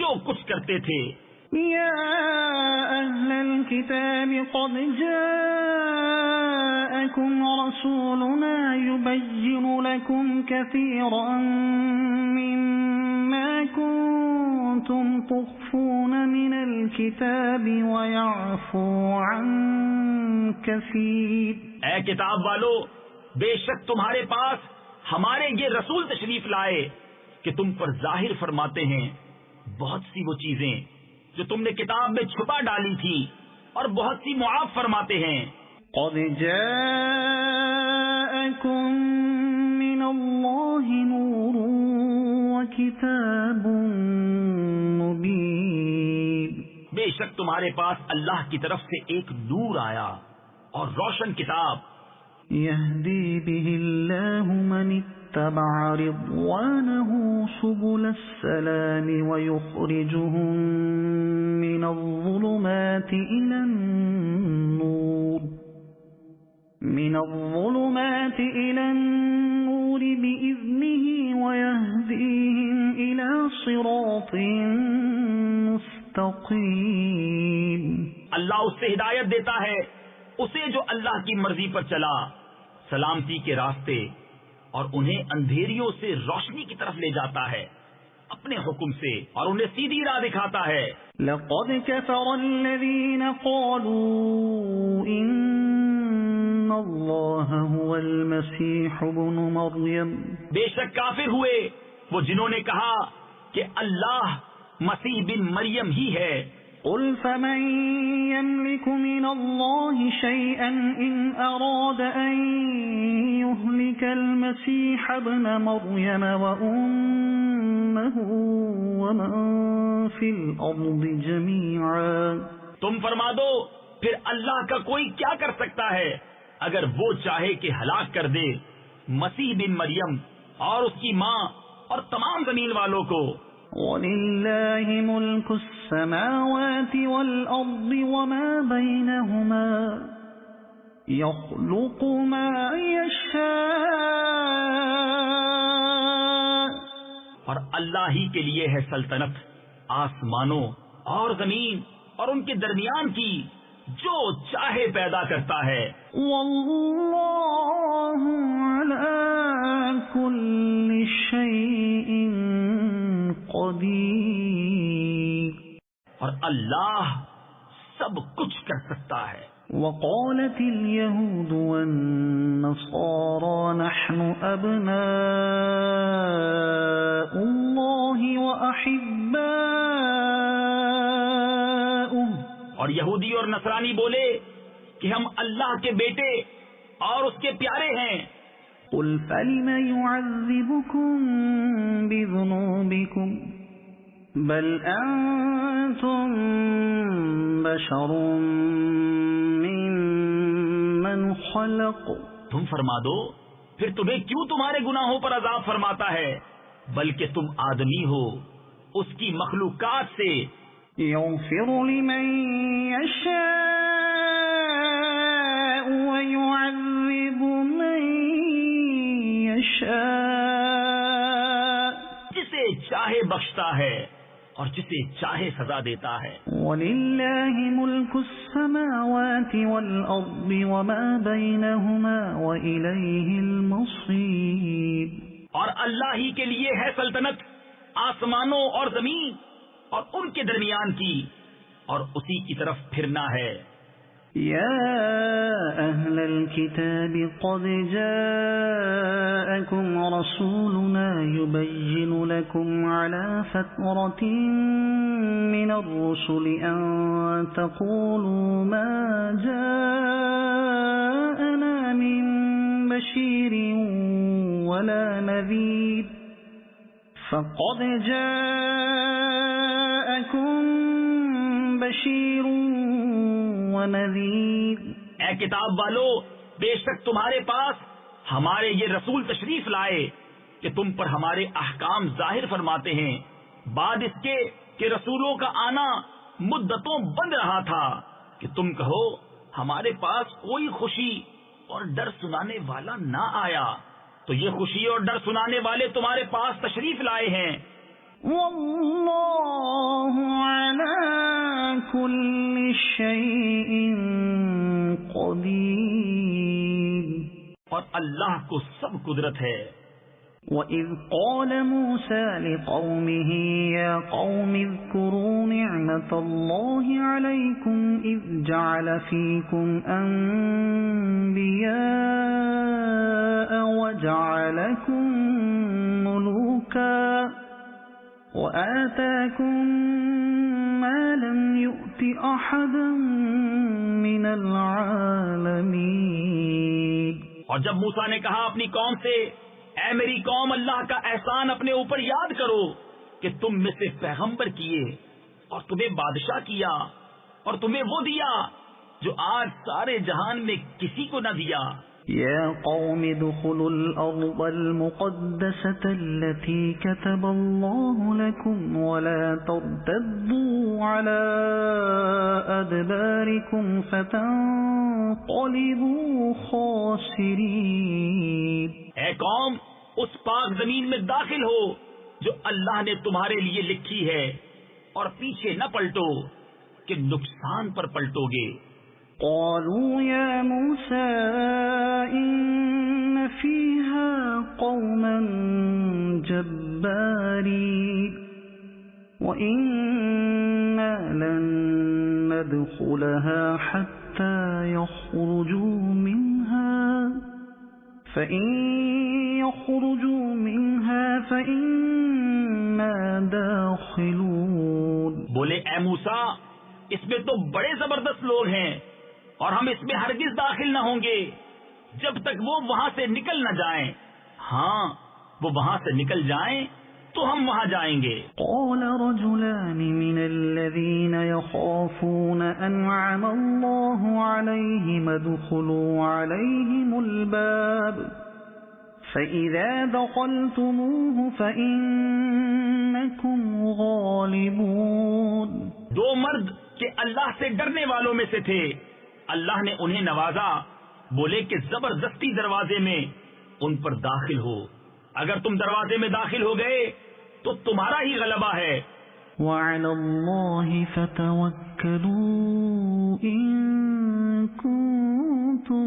جو کچھ کرتے تھے۔ يا أهل الكتاب قد جاءكم رسولنا يبين لكم كثيرا مما كنتم تخفون من الكتاب ويعفو عن كثير۔ اے کتاب والو، بے شک تمہارے پاس ہمارے یہ رسول تشریف لائے کہ تم پر ظاہر فرماتے ہیں بہت سی وہ چیزیں جو تم نے کتاب میں چھپا ڈالی تھی، اور بہت سی معاف فرماتے ہیں۔ قد جاءكم من الله نور وكتاب مبين، بے شک تمہارے پاس اللہ کی طرف سے ایک نور آیا اور روشن کتاب۔ يهدي به الله من اتبع رضوانه سبل السلام ويخرجهم من الظلمات إلى النور بإذنه ويهديهم إلى صراط مستقيم۔ اللہ اس سے ہدایت دیتا ہے اسے جو اللہ کی مرضی پر چلا سلامتی کے راستے، اور انہیں اندھیریوں سے روشنی کی طرف لے جاتا ہے اپنے حکم سے، اور انہیں سیدھی راہ دکھاتا ہے۔ لقد كفر الذين قالوا إن الله هو المسيح ابن مريم، بے شک کافر ہوئے وہ جنہوں نے کہا کہ اللہ مسیح بن مریم ہی ہے۔ قل فمن يملك من الله شيئا إن أراد أن يهلك المسيح ابن مريم وأمه ومن في الأرض جميعا، تم فرما دو پھر اللہ کا کوئی کیا کر سکتا ہے اگر وہ چاہے کہ ہلاک کر دے مسیح بن مریم اور اس کی ماں اور تمام زمین والوں کو۔ وَلِلَّهِ مُلْكُ السَّمَاوَاتِ وَالْأَرْضِ وَمَا بَيْنَهُمَا يَخْلُقُ مَا يَشَاءُ، اور اللہ ہی کے لیے ہے سلطنت آسمانوں اور زمین اور ان کے درمیان کی، جو چاہے پیدا کرتا ہے۔ وَاللَّهُ عَلَى كُلِّ شَيْءٍ قدیر، اور اللہ سب کچھ کر سکتا ہے۔ وقالت اليهود والنصارى نحن أبناء الله وأحباؤه، اور یہودی اور نصرانی بولے کہ ہم اللہ کے بیٹے اور اس کے پیارے ہیں۔ قل فلم يعذبكم بذنوبكم بل أنتم بشر ممن خلق، تم فرما دو پھر تمہیں کیوں تمہارے گناہوں پر عذاب فرماتا ہے، بلکہ تم آدمی ہو اس کی مخلوقات سے۔ يغفر لمن يشاء ويعذب من يشاء، جسے چاہے بخشتا ہے اور جسے چاہے سزا دیتا ہے۔ وَلِلَّهِ مُلْكُ السَّمَاوَاتِ وَالْأَرْضِ وَمَا بَيْنَهُمَا وَإِلَيْهِ الْمَصِيرُ، اور اللہ ہی کے لیے ہے سلطنت آسمانوں اور زمین اور ان کے درمیان کی، اور اسی کی طرف پھرنا ہے۔ يا أهل الكتاب قد جاءكم رسولنا يبين لكم على فترة من الرسل أن تقولوا ما جاءنا من بشير ولا نذير فقد جاءكم بشير ونذير۔ اے کتاب والو، بے شک تمہارے پاس ہمارے یہ رسول تشریف لائے کہ تم پر ہمارے احکام ظاہر فرماتے ہیں، بعد اس کے کہ رسولوں کا آنا مدتوں بند رہا تھا، کہ تم کہو ہمارے پاس کوئی خوشی اور ڈر سنانے والا نہ آیا، تو یہ خوشی اور ڈر سنانے والے تمہارے پاس تشریف لائے ہیں۔ واللہ علی کل شیء قدیر، اور اللہ کو سب قدرت ہے۔ وَإِذْ قَالَ مُوسَى لِقَوْمِهِ يَا قَوْمِ اذْكُرُوا نِعْمَةَ اللَّهِ عَلَيْكُمْ إِذْ جَعَلَ فِيكُمْ أَنْبِيَاءَ وَجَعَلَكُمْ مُلُوكًا وَآتَاكُمْ مَا لَمْ يُؤْتِ أَحَدًا مِنَ الْعَالَمِينَ۔ اور جب موسیٰ نے کہا اپنی قوم سے، اے میری قوم، اللہ کا احسان اپنے اوپر یاد کرو کہ تم میں سے پیغمبر کیے اور تمہیں بادشاہ کیا اور تمہیں وہ دیا جو آج سارے جہان میں کسی کو نہ دیا۔ يا قوم ادخلوا الأرض المقدسة التي كتب الله لكم ولا ترتدوا على أدباركم فتنقلبوا خاسرين۔ اے قوم، اس پاک زمین میں داخل ہو جو اللہ نے تمہارے لیے لکھی ہے، اور پیچھے نہ پلٹو کہ نقصان پر پلٹو گے۔ قالوا يا موسى إن فيها قوما جبارين وإنا لن ندخلها حتى يخرجوا منها فإن يخرجوا منها فإنا داخلون۔ بولے اے موسیٰ، اس میں تو بڑے زبردست لوگ ہیں اور ہم اس میں ہرگز داخل نہ ہوں گے جب تک وہ وہاں سے نکل نہ جائیں۔ ہاں، وہ وہاں سے نکل جائیں تو ہم وہاں جائیں گے۔ قال رجلان من الذين يخافون أنعم الله عليهم ادخلوا عليهم الباب فإذا دخلتموه فإنكم غالبون۔ دو مرد کہ اللہ سے ڈرنے والوں میں سے تھے، اللہ نے انہیں نوازا، بولے کہ زبردستی دروازے میں ان پر داخل ہو، اگر تم دروازے میں داخل ہو گئے تو تمہارا ہی غلبہ ہے۔ وعلى الله فتوكلوا إن كنتم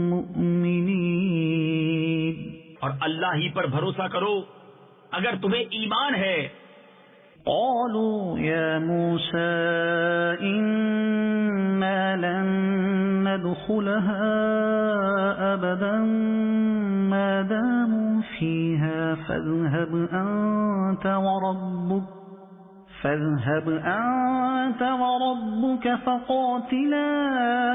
مؤمنين، اور اللہ ہی پر بھروسہ کرو اگر تمہیں ایمان ہے۔ قالوا يا موسى إنا لن ندخلها أبدا ما داموا فيها فاذهب أنت وربك فقاتلا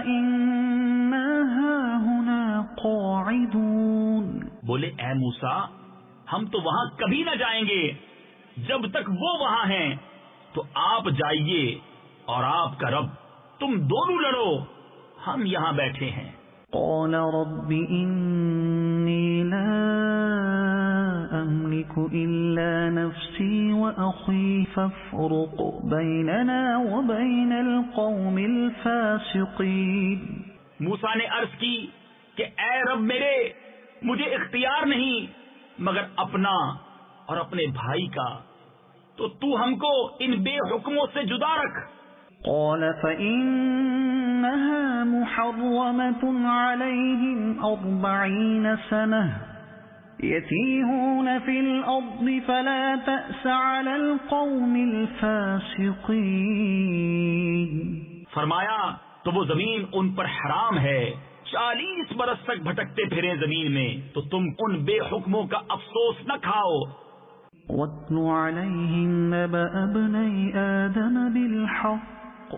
إنا هاهنا قاعدون۔ بولے اے موسیٰ، ہم تو وہاں کبھی نہ جائیں گے جب تک وہ وہاں ہیں، تو آپ جائیے اور آپ کا رب، تم دونوں لڑو، ہم یہاں بیٹھے ہیں۔ قال رب إني لا أملك إلا نفسي وأخي فافرق بيننا وبين القوم الفاسقين۔ موسیٰ نے عرض کی کہ اے رب میرے، مجھے اختیار نہیں مگر اپنا اور اپنے بھائی کا، تو تو ہم کو ان بے حکموں سے جدا رکھ۔ قال فإنها محرمة عليهم 40 سنة يتيهون في الأرض فلا تأس على القوم الفاسقين۔ فرمایا تو وہ زمین ان پر حرام ہے، 40 برس تک بھٹکتے پھرے زمین میں، تو تم ان بے حکموں کا افسوس نہ کھاؤ۔ وَاتْلُ عَلَيْهِمْ نَبَأَ ابْنَيْ آدَمَ بِالْحَقِّ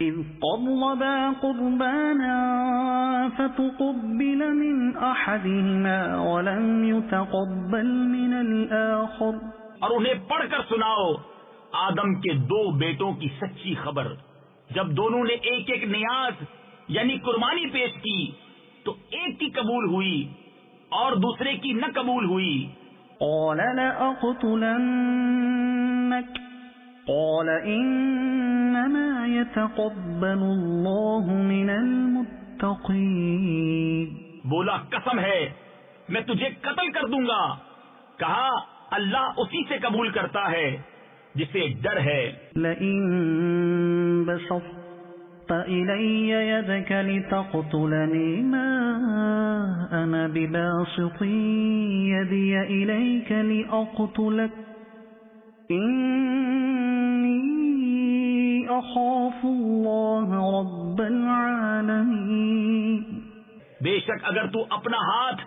إِذْ قَرَّبَا قُرْبَانًا فَتُقُبِّلَ مِنْ أَحَدِهِمَا وَلَمْ يُتَقَبَّلْ مِنَ الْآخَرِ۔ اور انہیں پڑھ کر سناؤ آدم کے 2 بیٹوں کی سچی خبر، جب دونوں نے ایک ایک نیاز یعنی قربانی پیش کی تو ایک کی قبول ہوئی اور دوسرے کی نہ قبول ہوئی۔ قال لأقتلنك قال إنما يتقبل الله من المتقين۔ بولا قسم ہے میں تجھے قتل کر دوں گا، کہا اللہ اسی سے قبول کرتا ہے جسے ڈر ہے۔ لئن بسطت إلي يدك لتقتلني ما أنا بباسط يدي إليك لأقتلك إني أخاف الله رب العالمين۔ بے شک اگر تو اپنا ہاتھ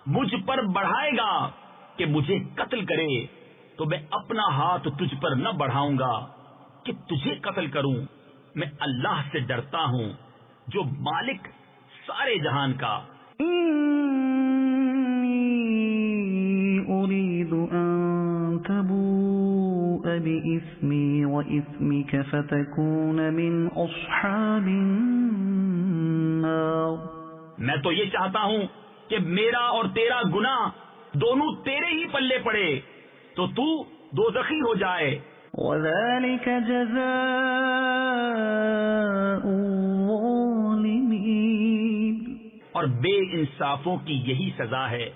مجھ پر بڑھائے گا کہ مجھے قتل کرے تو میں اپنا ہاتھ تجھ پر نہ بڑھاؤں گا کہ تجھے قتل کروں، میں اللہ سے ڈرتا ہوں جو مالک سارے جہان کا۔ أريد أن تبوء بإثمي وإثمك فتكون من أصحاب النار۔ میں تو یہ چاہتا ہوں کہ میرا اور تیرا گناہ دونوں تیرے ہی پلے پڑے تو تو دوزخی ہو جائے۔ وذلك جزاء الظالمين۔ اور بے انصافوں کی یہی سزا ہے۔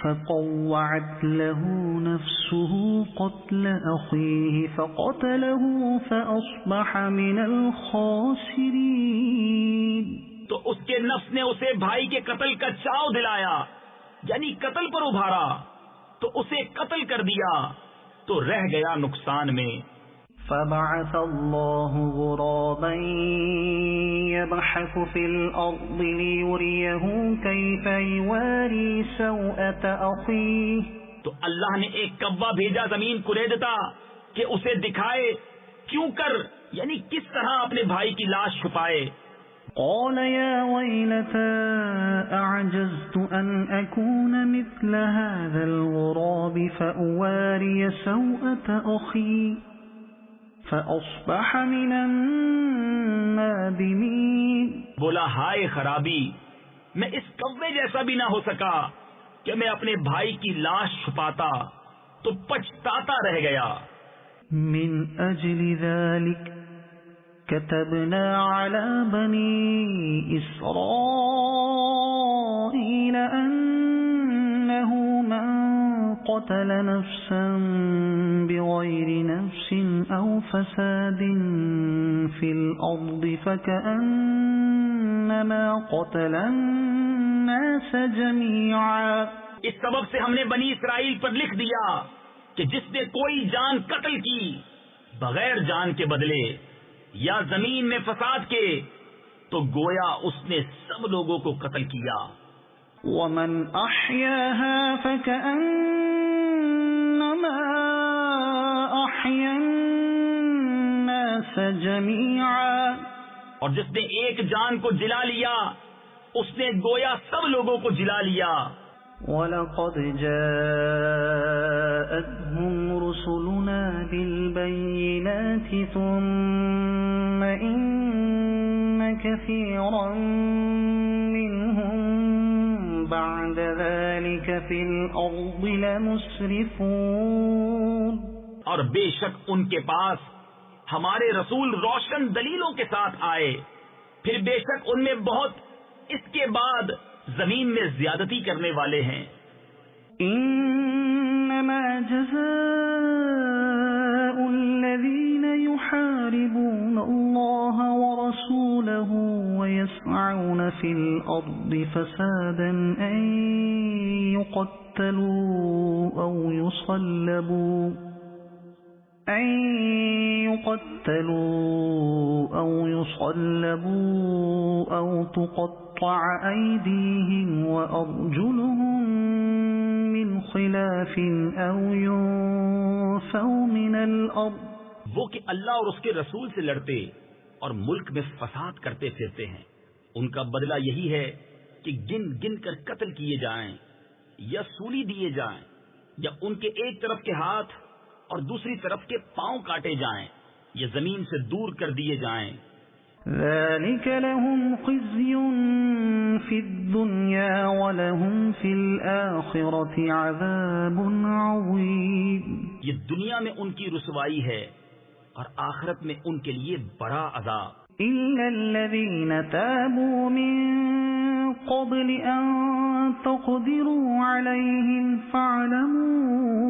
فطوعت له نفسه قتل أخيه فقتله فأصبح من الخاسرين۔ تو اس کے نفس نے اسے بھائی کے قتل کا چاؤ دلایا، یعنی قتل پر ابھارا، تو اسے قتل کر دیا تو رہ گیا نقصان میں۔ فبعث الله غرابا يبحث في الأرض ليريه كيف يواري سوءة أخيه۔ تو اللہ نے ایک کوا بھیجا زمین کریدتا کہ اسے دکھائے کیوں کر یعنی کس طرح اپنے بھائی کی لاش چھپائے۔ قال يا ويلتى أعجزت أن أكون مثل هذا الغراب فأواري سوءة أخي فأصبح من النادمين۔ بولا ہائے خرابی، میں اس کوے جیسا بھی نہ ہو سکا کہ میں اپنے بھائی کی لاش چھپاتا تو پچھتاتا رہ گیا۔ من أجل ذلك كتبنا على بني إسرائيل أنه من قتل نفسا بغير نفس أو فساد في الأرض فكأنما قتل الناس جميعا۔ اس سبب سے ہم نے بنی اسرائیل پر لکھ دیا کہ جس نے کوئی جان قتل کی بغیر جان کے بدلے یا زمین میں فساد کے تو گویا اس نے سب لوگوں کو قتل کیا۔ ومن أحياها فكأنما أحيا الناس جميعا۔ اور جس نے ایک جان کو جلا لیا اس نے گویا سب لوگوں کو جلا لیا۔ وَلَقَدْ جَاءَتْهُمْ رُسُلُنَا بِالْبَيِّنَاتِ ثُمَّ إِنَّ كَثِيرًا مِّنْهُمْ بَعْدَ ذَلِكَ فِي الْأَرْضِ لَمُسْرِفُونَ۔ اور بے شک ان کے پاس ہمارے رسول روشن دلیلوں کے ساتھ آئے، پھر بے شک ان میں بہت اس کے بعد زمین میں زیادتی کرنے والے ہیں۔ انما جزاء الأرض فسادا أن يقتلوا أو يصلبوا أو تقطع أيديهم وأرجلهم من خلاف أو ينفوا من الأرض. وہ کہ اللہ اور اس کے رسول سے لڑتے اور ملک میں فساد کرتے پھرتے ہیں، ان کا بدلہ یہی ہے کہ گن گن کر قتل کیے جائیں یا سولی دیے جائیں، یا ان کے ایک طرف کے ہاتھ اور دوسری طرف کے پاؤں کاٹے جائیں یا زمین سے دور کر دیے جائیں. ذلك لهم خزي في الدنيا ولهم في الآخرة عذاب عظيم. یہ دنیا میں ان کی رسوائی ہے اور آخرت میں ان کے لیے بڑا عذاب. إلا الذين تابوا من قبل أن تقدروا عليهم فاعلموا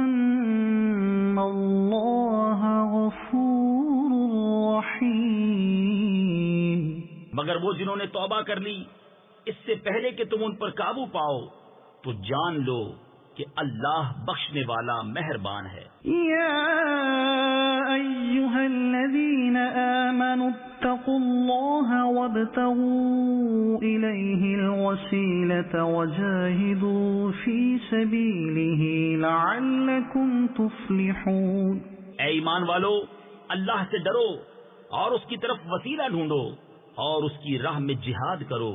أن الله غفور رحيم. مگر وہ جنہوں نے توبہ کر لی اس سے پہلے کہ تم ان پر قابو پاؤ تو جان لو کہ اللہ بخشنے والا مہربان ہے. يا أيها الذين آمنوا اتقوا الله وابتغوا إليه الوسيلة وجاهدوا في سبيله لعلكم تفلحون. اے ایمان والو، اللہ سے ڈرو اور اس کی طرف وسیلہ ڈھونڈو اور اس کی راہ میں جہاد کرو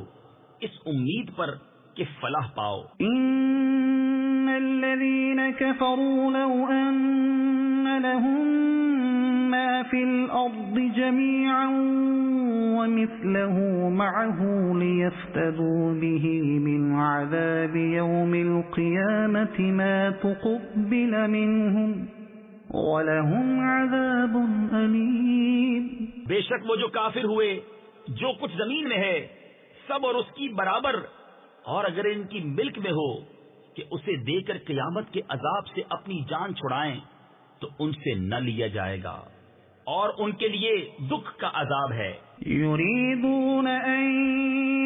اس امید پر کہ فلاح پاؤ. إن الذين كفروا لو أن لهم ما في الأرض جميعا ومثله معه ليفتدوا به من عذاب يوم القيامة ما تقبل منهم وَلَهُمْ عَذَابٌ أَلِيمٌ. بے شک وہ جو کافر ہوئے جو کچھ زمین میں ہے سب اور اس کی برابر، اور اگر ان کی ملک میں ہو کہ اسے دے کر قیامت کے عذاب سے اپنی جان چھڑائیں تو ان سے نہ لیا جائے گا اور ان کے لیے دکھ کا عذاب ہے. يُرِيدُونَ أَن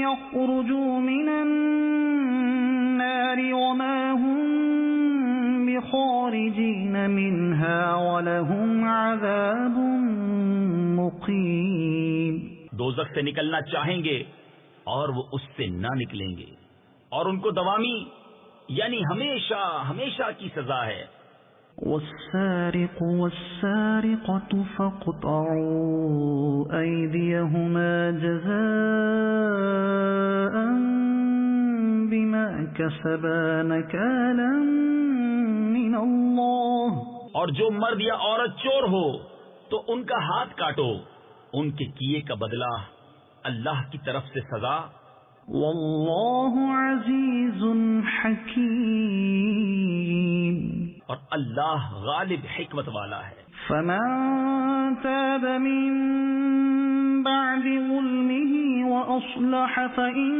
يَخْرُجُوا مِنَ النَّارِ وَمَا هُمْ خارجین منها ولهم عذاب مقیم. دوزخ سے نکلنا چاہیں گے اور وہ اس سے نہ نکلیں گے اور ان کو دوامی یعنی ہمیشہ ہمیشہ کی سزا ہے. والسارق والسارقة فاقطعوا أيديهما جزاء بما كسبا نكالا من اللہ. اور جو مرد یا عورت چور ہو تو ان کا ہاتھ کاٹو، ان کے کیے کا بدلہ اللہ کی طرف سے سزا. واللہ عزیز حکیم. اور اللہ غالب حکمت والا ہے. فمن تاب من بعد ظلمه وأصلح فإن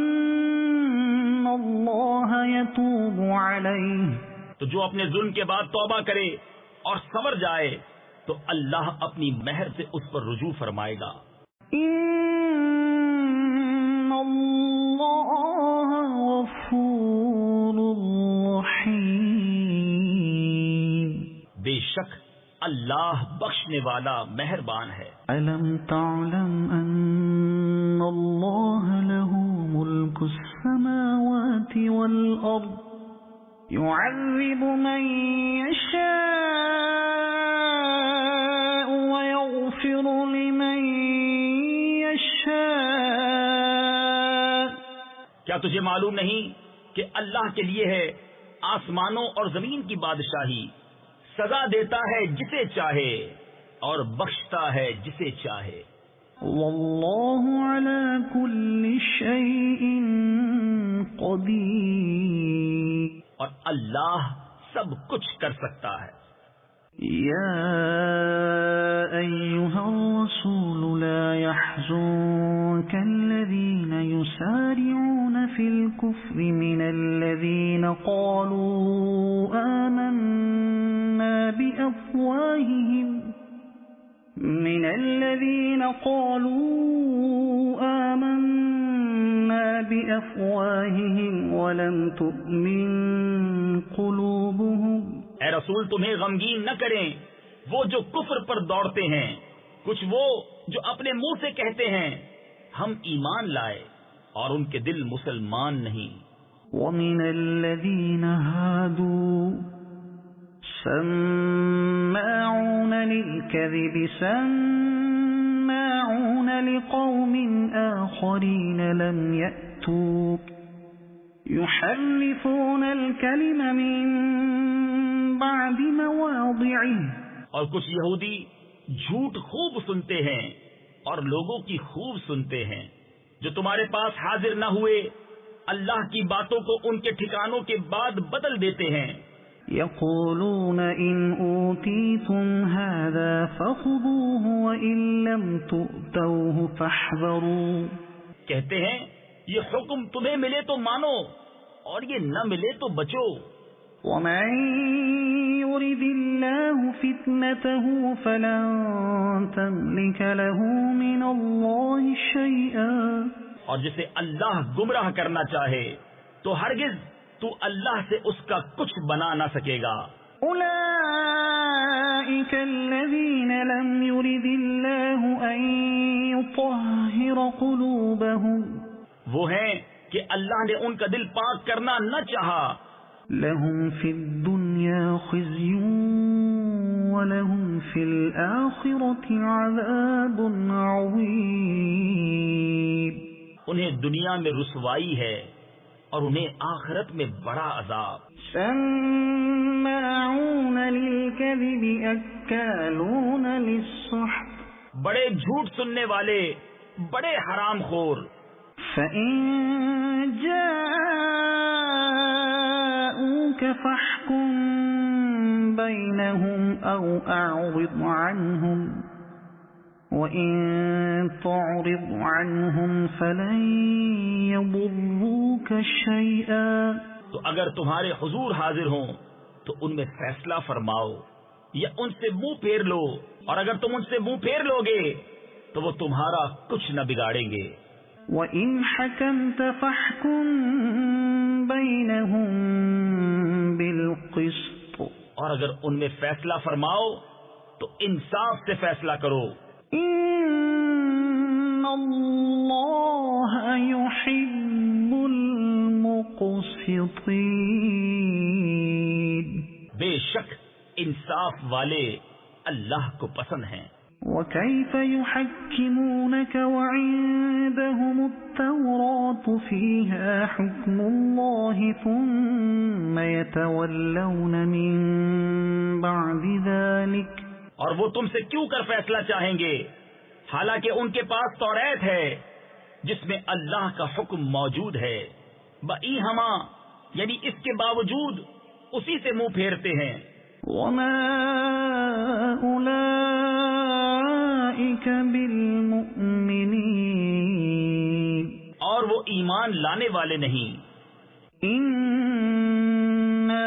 اللہ يتوب علیہ. تو جو اپنے ظلم کے بعد توبہ کرے اور سنور جائے تو اللہ اپنی مہر سے اس پر رجوع فرمائے گا. ان اللہ غفور رحیم. بے شک اللہ بخشنے والا مہربان ہے. الم تعلم ان اللہ له ملک السماوات والارض يعذب من يشاء ويغفر لمن يشاء. کیا تجھے معلوم نہیں کہ اللہ کے لیے ہے آسمانوں اور زمین کی بادشاہی، سزا دیتا ہے جسے چاہے اور بخشتا ہے جسے چاہے. واللہ علی کل شیء قدیر. اور اللہ سب کچھ کر سکتا ہے. یا ایھا الرسول لا يحزنك الذین یسارعون فی الكفر من الذین قالوا آمنا بأفواههم ولم تؤمن قلوبهم. اے رسول تمہیں غمگین نہ کریں وہ جو کفر پر دوڑتے ہیں، کچھ وہ جو اپنے منہ سے کہتے ہیں ہم ایمان لائے اور ان کے دل مسلمان نہیں. ومن الذين هادوا سماعون للكذب سماعون لقوم آخرين لم يأتوك يحرفون الكلم من بعد مواضعه. اور کچھ یہودی جھوٹ خوب سنتے ہیں اور لوگوں کی خوب سنتے ہیں جو تمہارے پاس حاضر نہ ہوئے، اللہ کی باتوں کو ان کے ٹھکانوں کے بعد بدل دیتے ہیں. يقولون إن أوتيتم هذا فخذوه وإن لم تؤتوه فاحذروا. کہتے ہیں یہ حکم تمہیں ملے تو مانو اور یہ نہ ملے تو بچو. ومن يرد الله فتنته فلن تملك له من الله شيئا. اور جسے اللہ گمراہ کرنا چاہے تو ہرگز تو اللہ سے اس کا کچھ بنا نہ سکے گا. أولئك الذين لم يرد الله أن يطهر قلوبهم. وہ ہیں کہ اللہ نے ان کا دل پاک کرنا نہ چاہا. لهم في الدنيا خزي ولهم في الآخرة عذاب عظيم. انہیں دنیا میں رسوائی ہے اور انہیں آخرت میں بڑا عذاب. سماعون للكذب أكالون للسحت. بڑے جھوٹ سننے والے، بڑے حرام خور. فإن جاءوك فاحكم بينهم أو أعرض عنهم وَإِن تُعْرِضْ عَنْهُمْ فَلَن يَضُرُّوكَ شَيْئًا. تو اگر تمہارے حضور حاضر ہوں تو ان میں فیصلہ فرماؤ یا ان سے منہ پھیر لو، اور اگر تم ان سے منہ پھیر لوگے تو وہ تمہارا کچھ نہ بگاڑیں گے. وَإِنْ حَكَمْتَ فَاحْكُم بَيْنَهُم بِالْقِسْطِ. اور اگر ان میں فیصلہ فرماؤ تو انصاف سے فیصلہ کرو. إِنَّ اللَّهَ يُحِبُّ الْمُقْسِطِينَ. بے شک انصاف والے اللہ کو پسند ہیں. وَكَيْفَ يُحَكِّمُونَكَ وَعِندَهُمُ التَّوْرَاةُ فِيهَا حُكْمُ اللَّهِ ثُمَّ يَتَوَلَّوْنَ مِن بَعْدِ ذَلِكَ. اور وہ تم سے کیوں کر فیصلہ چاہیں گے حالانکہ ان کے پاس توریت ہے جس میں اللہ کا حکم موجود ہے. بئی ہما یعنی اس کے باوجود اسی سے منہ پھیرتے ہیں. وَمَا أُولَئِكَ بِالْمُؤْمِنِينَ. اور وہ ایمان لانے والے نہیں. إِنَّا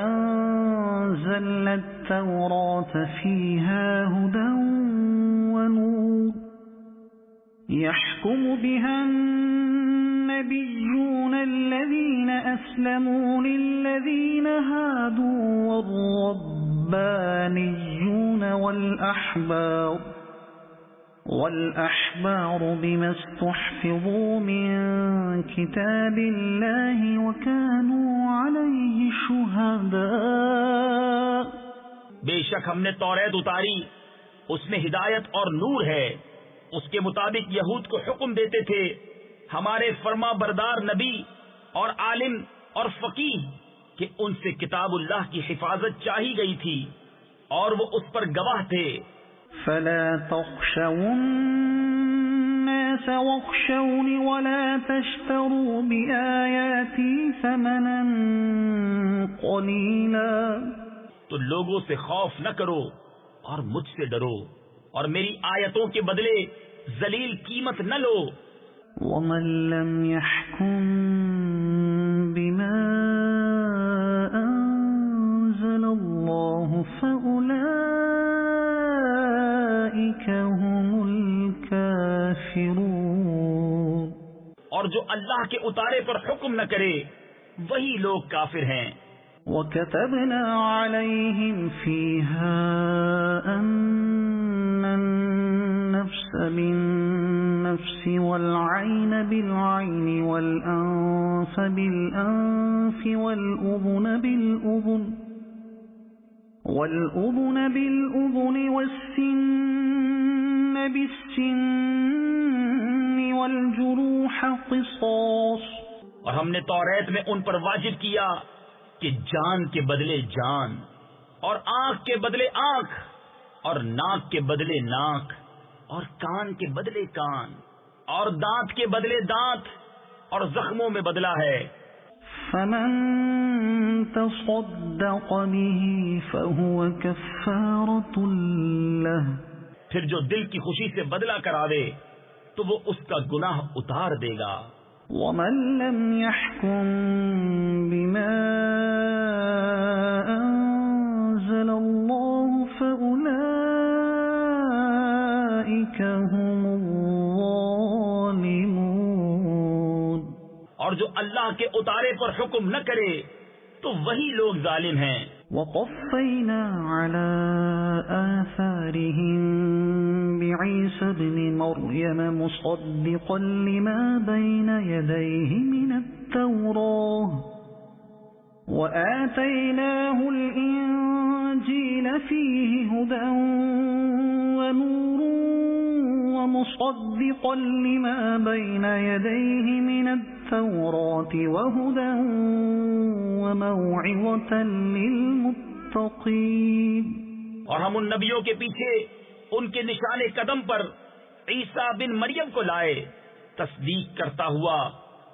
أَنزَلْنَا التَّوْرَاةَ فِيهَا هُدًى وَنُورٌ يَحْكُمُ بِهَا النَّبِيُّونَ الَّذِينَ أَسْلَمُوا لِلَّذِينَ هَادُوا وَالرَّبَّانِيُّونَ وَالْأَحْبَارُ بِمَا اسْتُحْفِظُوا مِنْ كِتَابِ اللَّهِ وَكَانُوا عَلَيْهِ شُهَدَاءَ. بے شک ہم نے توریت اتاری، اس میں ہدایت اور نور ہے. اس کے مطابق یہود کو حکم دیتے تھے ہمارے فرما بردار نبی اور عالم اور فقیہ کہ ان سے کتاب اللہ کی حفاظت چاہی گئی تھی اور وہ اس پر گواہ تھے. فَلَا تَخْشَوُا النَّاسَ وَاخْشَوْنِ وَلَا تَشْتَرُوا بِآيَاتِي ثَمَنًا قَلِيلًا. تو لوگوں سے خوف نہ کرو اور مجھ سے ڈرو اور میری آیتوں کے بدلے ذلیل قیمت نہ لو. وَمَن لَّمْ يَحْكُم بِمَا أَنزَلَ اللَّهُ فَأُولَٰئِكَ هُمُ الْكَافِرُونَ. اللہ کے اتارے پر حکم نہ کرے وہی لوگ کافر ہیں۔ وَكَتَبْنَا عَلَيْهِمْ فِيهَا أَنَّ النَّفْسَ بِالنَّفْسِ وَالْعَيْنَ بِالْعَيْنِ وَالْأَنفَ بِالْأَنفِ وَالْأُذُنَ بِالْأُذُنِ وَالسِّنَّ بِالسِّنِّ وَالْجُرُوحَ قِصَاصٌ، اور ہم نے توریت میں ان پر واجب کیا کہ جان کے بدلے جان، اور آنکھ کے بدلے آنکھ، اور ناک کے بدلے ناک، اور کان کے بدلے کان، اور دانت کے بدلے دانت، اور زخموں میں بدلہ ہے۔ فمن تصدق به فهو كفارة له، پھر جو دل کی خوشی سے بدلہ کراوے تو وہ اس کا گناہ اتار دے گا۔ ومن لم يحكم بما أنزل الله فأولئك هم الظالمون، اور جو اللہ کے اتارے پر حکم نہ کرے تو وہی لوگ ظالم ہیں۔ وقفينا على آثارهم بعيسى ابن مريم مصدقا لما بين يديه من التوراة وآتيناه الإنجيل فيه هدى ونور ومصدقا لما بين يديه من التوراة وهدى وموعظة للمتقين، اور ہم ان نبیوں کے پیچھے ان کے نشان قدم پر عیسیٰ بن مریم کو لائے، تصدیق کرتا ہوا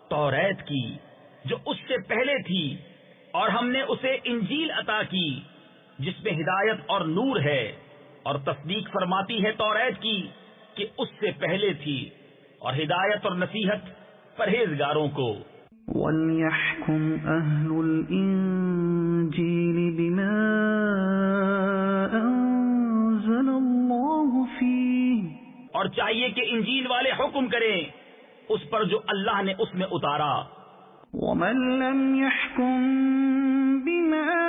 توریت کی جو اس سے پہلے تھی، اور ہم نے اسے انجیل عطا کی جس میں ہدایت اور نور ہے، اور تصدیق فرماتی ہے توریت کی کہ اس سے پہلے تھی، اور ہدایت اور نصیحت پرہیزگاروں کو۔ وَلْيَحْكُمْ أَهْلُ الْإِنجِيلِ بِمَا أَنزَلَ اللَّهُ فِيهِ، اور چاہیے کہ انجیل والے حکم کریں اس پر جو اللہ نے اس میں اتارا۔ وَمَن لَّمْ يَحْكُم بِمَا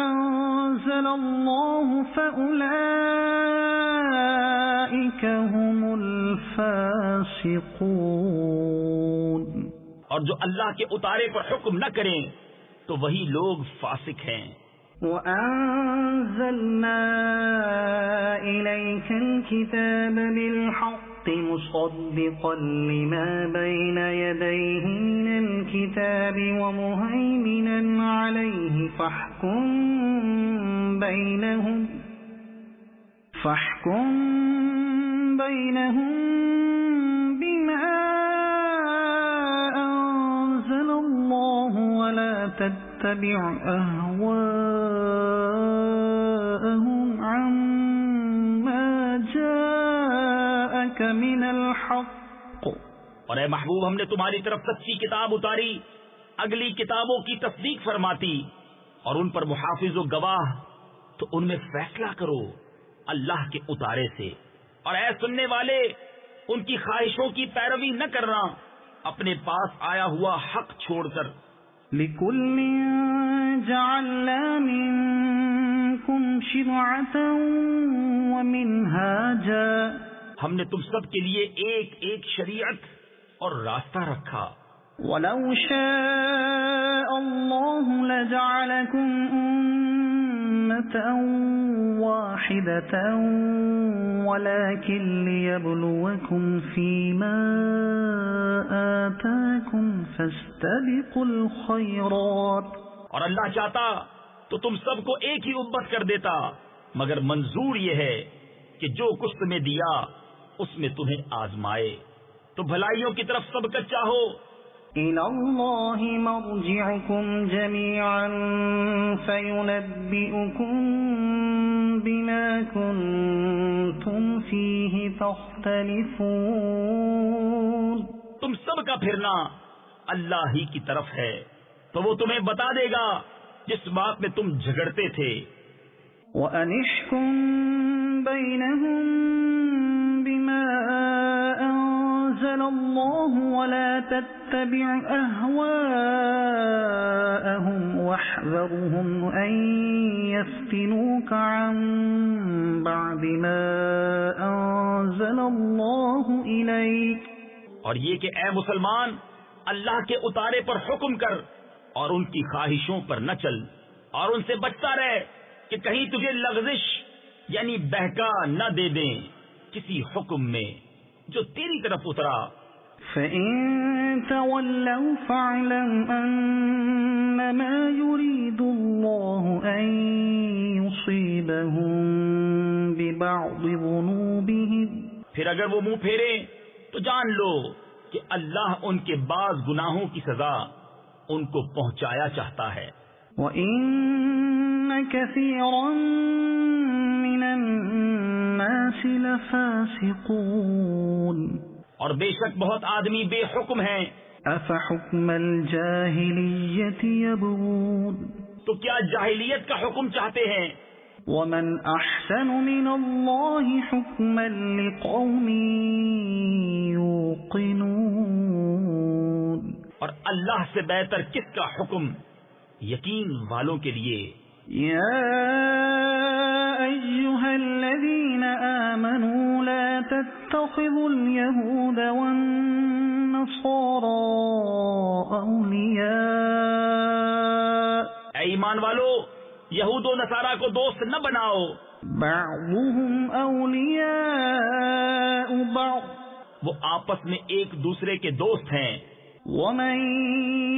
أَنزَلَ اللَّهُ فَأُولَئِكَ هُمُ الْفَاسِقُونَ، اور جو اللہ کے اتارے پر حکم نہ کریں تو وہی لوگ فاسق ہیں۔ وَأَنزَلْنَا إِلَيْكَ الْكِتَابَ بِالْحَقِّ مُصَدِّقًا لِمَا بَيْنَ يَدَيْهِ مِنَ الْكِتَابِ وَمُهَيْمِنًا عَلَيْهِ فَاحْكُم بَيْنَهُم بِمَا أَنزَلَ اللَّهُ وَلَا تَتَّبِعْ أَهْوَاءَهُمْ عَمَّا جَاءَكَ مِنَ الْحَقِّ، اور اے محبوب ہم نے تمہاری طرف سچی کتاب اتاری، اگلی کتابوں کی تصدیق فرماتی، اور ان پر محافظ و گواہ، تو ان میں فیصلہ کرو اللہ کے اتارے سے، اور اے سننے والے ان کی خواہشوں کی پیروی نہ کرنا اپنے پاس آیا ہوا حق چھوڑ کر۔ لِكُلٍّ جَعَلْنَا مِنكُمْ شِرْعَةً وَمِنْهَاجًا، ہم نے تم سب کے لیے ایک ایک شریعت اور راستہ رکھا۔ وَلَوْ شَاءَ اللَّهُ لَجَعَلَكُمْ أُمَّةً وَاحِدَةً وَلَكِنْ لِيَبْلُوَكُمْ فِيمَا آتَاكُمْ فَاسْتَبِقُوا الْخَيْرَاتِ، اور اللہ چاہتا تو تم سب کو ایک ہی امت کر دیتا، مگر منظور یہ ہے کہ جو کچھ تمہیں دیا اس میں تمہیں آزمائے، تو بھلائیوں کی طرف سبقت چاہو۔ إِلَى اللَّهِ مَرْجِعُكُمْ جَمِيعًا فَيُنَبِّئُكُم بِمَا كُنتُمْ فِيهِ تَخْتَلِفُونَ، تم سب کا پھرنا اللہ ہی کی طرف ہے تو وہ تمہیں بتا دے گا جس بات میں تم جھگڑتے تھے۔ وَأَنِ احْكُم بَيْنَهُم بِمَا أَنزَلَ أنزل الله ولا تتبع أهواءهم واحذرهم أن يفتنوك عن بعد ما أنزل الله إليك. اور یہ کہ اے مسلمان اللہ کے اتارے پر حکم کر اور ان کی خواہشوں پر نہ چل، اور ان سے بچتا رہ کہ کہیں تجھے لغزش یعنی بہکا نہ دے دیں کسی حکم میں جو تیری طرف اترا. فَإِن تَوَلَّوْا فَاعْلَمْ أَنَّمَا يُرِيدُ اللَّهُ أَن يُصِيبَهُم بِبَعْضِ ذُنُوبِهِمْ. پھر اگر وہ منہ پھیرے تو جان لو کہ اللہ ان کے بعض گناہوں کی سزا ان کو پہنچایا چاہتا ہے. وَإِنَّ كَثِيرًا مِّنَ النَّاسِ لَفَاسِقُونَ. اور بے شک بہت آدمی بے حکم ہیں. أَفَحُكْمَ الْجَاهِلِيَّةِ يَبْغُونَ. تو کیا جاہلیت کا حکم چاہتے ہیں؟ وَمَنْ أَحْسَنُ مِنَ اللَّهِ حُكْمًا لِقَوْمٍ يُوقِنُونَ. اور اللہ سے بہتر کس کا حکم یقین والوں کے لیے. يَا أَيُّهَا الَّذِينَ آمَنُوا لَا تَتَّخِذُوا الْيَهُودَ وَالنَّصَارَى أَوْلِيَاءَ. اے ایمان والو یہود و نصارہ کو دوست نہ بناؤ. بعضهم أولياء بعض. وہ آپس میں ایک دوسرے کے دوست ہیں. ومن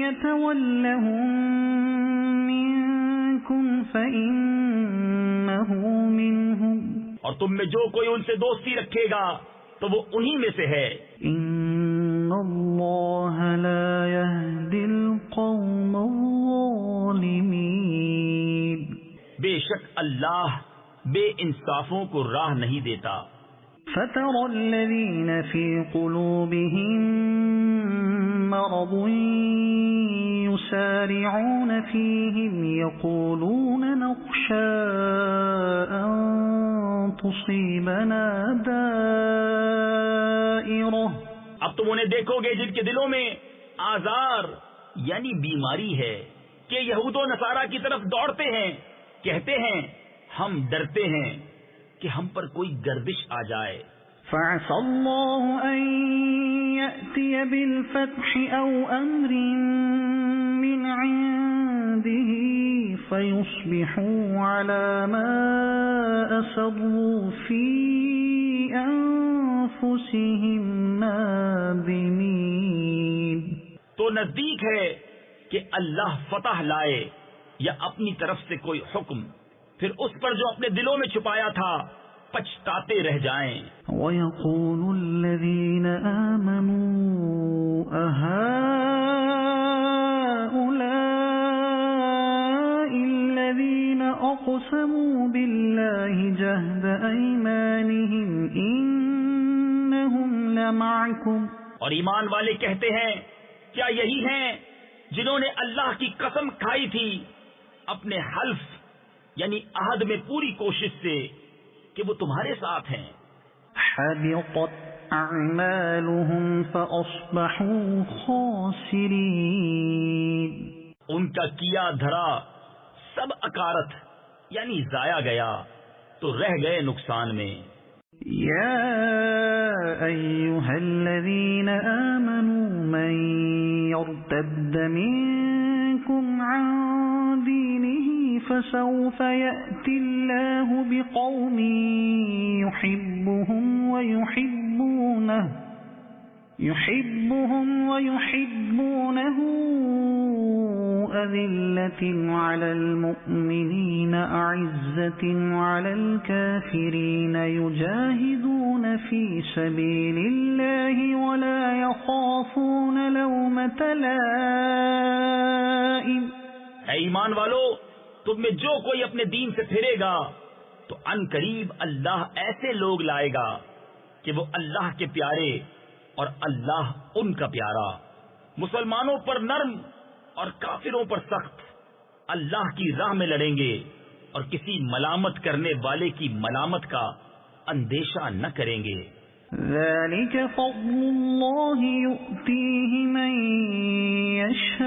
يتولهم منكم فإنه منهم. اور تم میں جو کوئی ان سے دوستی رکھے گا تو وہ انہی میں سے ہے. إن الله لا يهدي القوم الظالمين. بے شک اللہ بے انصافوں کو راہ نہیں دیتا. فترى الذين في قلوبهم مرض يسارعون فيهم يقولون نخشى أن تصيبنا دائرة. اب تم انہیں دیکھو گے جن کے دلوں میں آزار یعنی بیماری ہے کہ یہود و نصارہ کی طرف دوڑتے ہیں، کہتے ہیں ہم ڈرتے ہیں کہ ہم پر کوئی گردش آ جائے. فَعَسَى اللَّهُ أَن يَأْتِيَ بِالْفَتْحِ أَوْ أَمْرٍ مِّنْ عِندِهِ فَيُصْبِحُوا عَلَى مَا أَسَرُّوا فِي أَنفُسِهِمْ نَادِمِينَ. تو نزدیک ہے کہ اللہ فتح لائے یا اپنی طرف سے کوئی حکم، پھر اس پر جو اپنے دلوں میں چھپایا تھا پچھتاتے رہ جائیں. وَيَقُولُ الَّذِينَ آمَنُوا أَهَٰؤُلَاءِ الَّذِينَ أَقْسَمُوا بِاللَّهِ جَهْدَ أَيْمَانِهِمْ إِنَّهُمْ لَمَعَكُمْ. اور ایمان والے کہتے ہیں کیا یہی ہیں جنہوں نے اللہ کی قسم کھائی تھی اپنے حلف یعنی عہد میں پوری کوشش سے کہ وہ تمہارے ساتھ ہیں. حَبِطَتْ أَعْمَالُهُمْ فَأَصْبَحُوا خَاسِرِينَ. ان کا کیا دھرا سب اکارت یعنی ضائع گیا تو رہ گئے نقصان میں. يا أيها الذين آمنوا من يرتد منكم عن دينه فسوف يأتي الله بقوم يحبهم ويحبونه أذلة على المؤمنين أعزة على الكافرين يجاهدون في سبيل الله ولا يخافون لومة لائم. اے ایمان والو تم میں جو کوئی اپنے دین سے پھرے گا تو ان قریب اللہ ایسے لوگ لائے گا کہ وہ اللہ کے پیارے اور اللہ ان کا پیارا، مسلمانوں پر نرم اور کافروں پر سخت، اللہ کی راہ میں لڑیں گے اور کسی ملامت کرنے والے کی ملامت کا اندیشہ نہ کریں گے. ذلك فضل الله يؤتيه من يشاء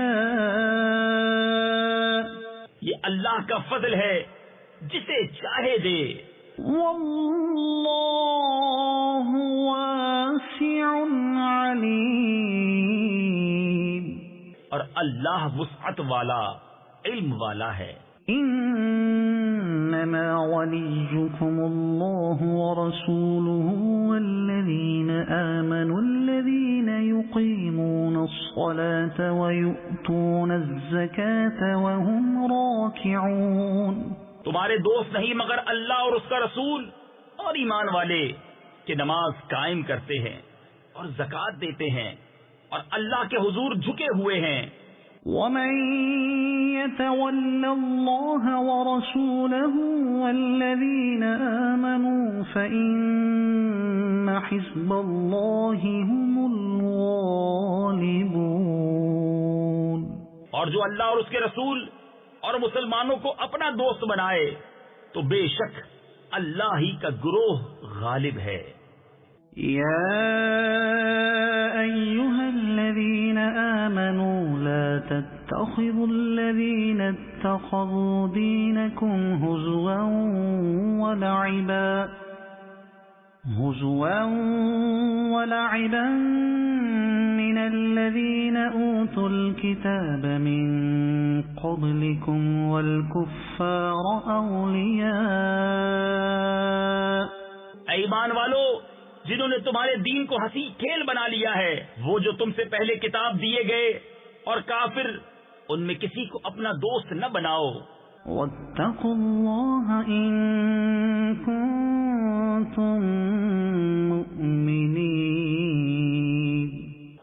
یہ اللہ کا فضل ہے جسے چاہے دے. واللہ واسع علیم اور اللہ وسعت والا علم والا ہے. انما وليكم الله ورسوله والذين آمنوا الذين يقيمون الصلاة ويؤتون الزكاة وهم راكعون. تمہارے دوست نہیں مگر اللہ اور اس کا رسول اور ایمان والے کہ نماز قائم کرتے ہیں اور زکوٰۃ دیتے ہیں اور اللہ کے حضور جھکے ہوئے ہیں. ومن يتول الله ورسوله والذين آمنوا فإن حزب الله هم الغالبون. اور جو اللہ اور اس کے رسول اور مسلمانوں کو اپنا دوست بنائے تو بے شک اللہ ہی کا گروہ غالب ہے. يا أيها الذين آمنوا لا تتخذوا الذين اتخذوا دينكم هزوا ولعبا من الذين أوتوا الكتاب من قبلكم والكفار أولياء. ایمان والو جنہوں نے تمہارے دین کو ہنسی کھیل بنا لیا ہے وہ جو تم سے پہلے کتاب دیے گئے اور کافر ان میں کسی کو اپنا دوست نہ بناؤ. واتقوا الله إن كنتم مؤمنين.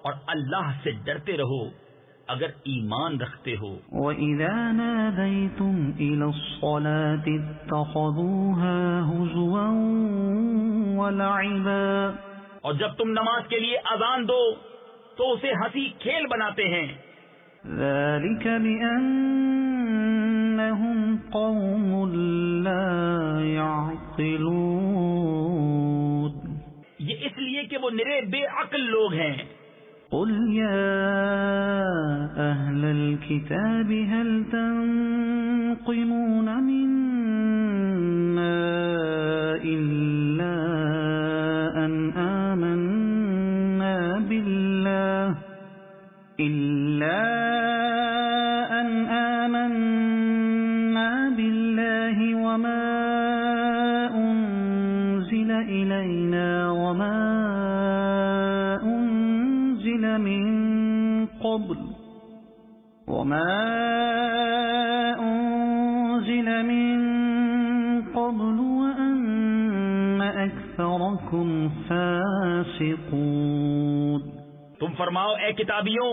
اور اللہ سے ڈرتے رہو اگر ایمان رکھتے ہو. وَإِذَا نَادَيْتُمْ إِلَى الصَّلَاةِ اتَّخَذُوهَا هُزُوًا وَلَعِبًا. اور جب تم نماز کے لیے اذان دو تو اسے ہنسی کھیل بناتے ہیں. ذَلِكَ بِأَنَّهُمْ قَوْمٌ لَا يَعْقِلُونَ. یہ اس لیے کہ وہ نرے بے عقل لوگ ہیں. قل يا أهل الكتاب هل تنقمون منا إلا أن آمنا بالله وما أنزل إلينا وما أنزل من قبل وأن أكثركم فاسقون. تم فرماؤ اے کتابیوں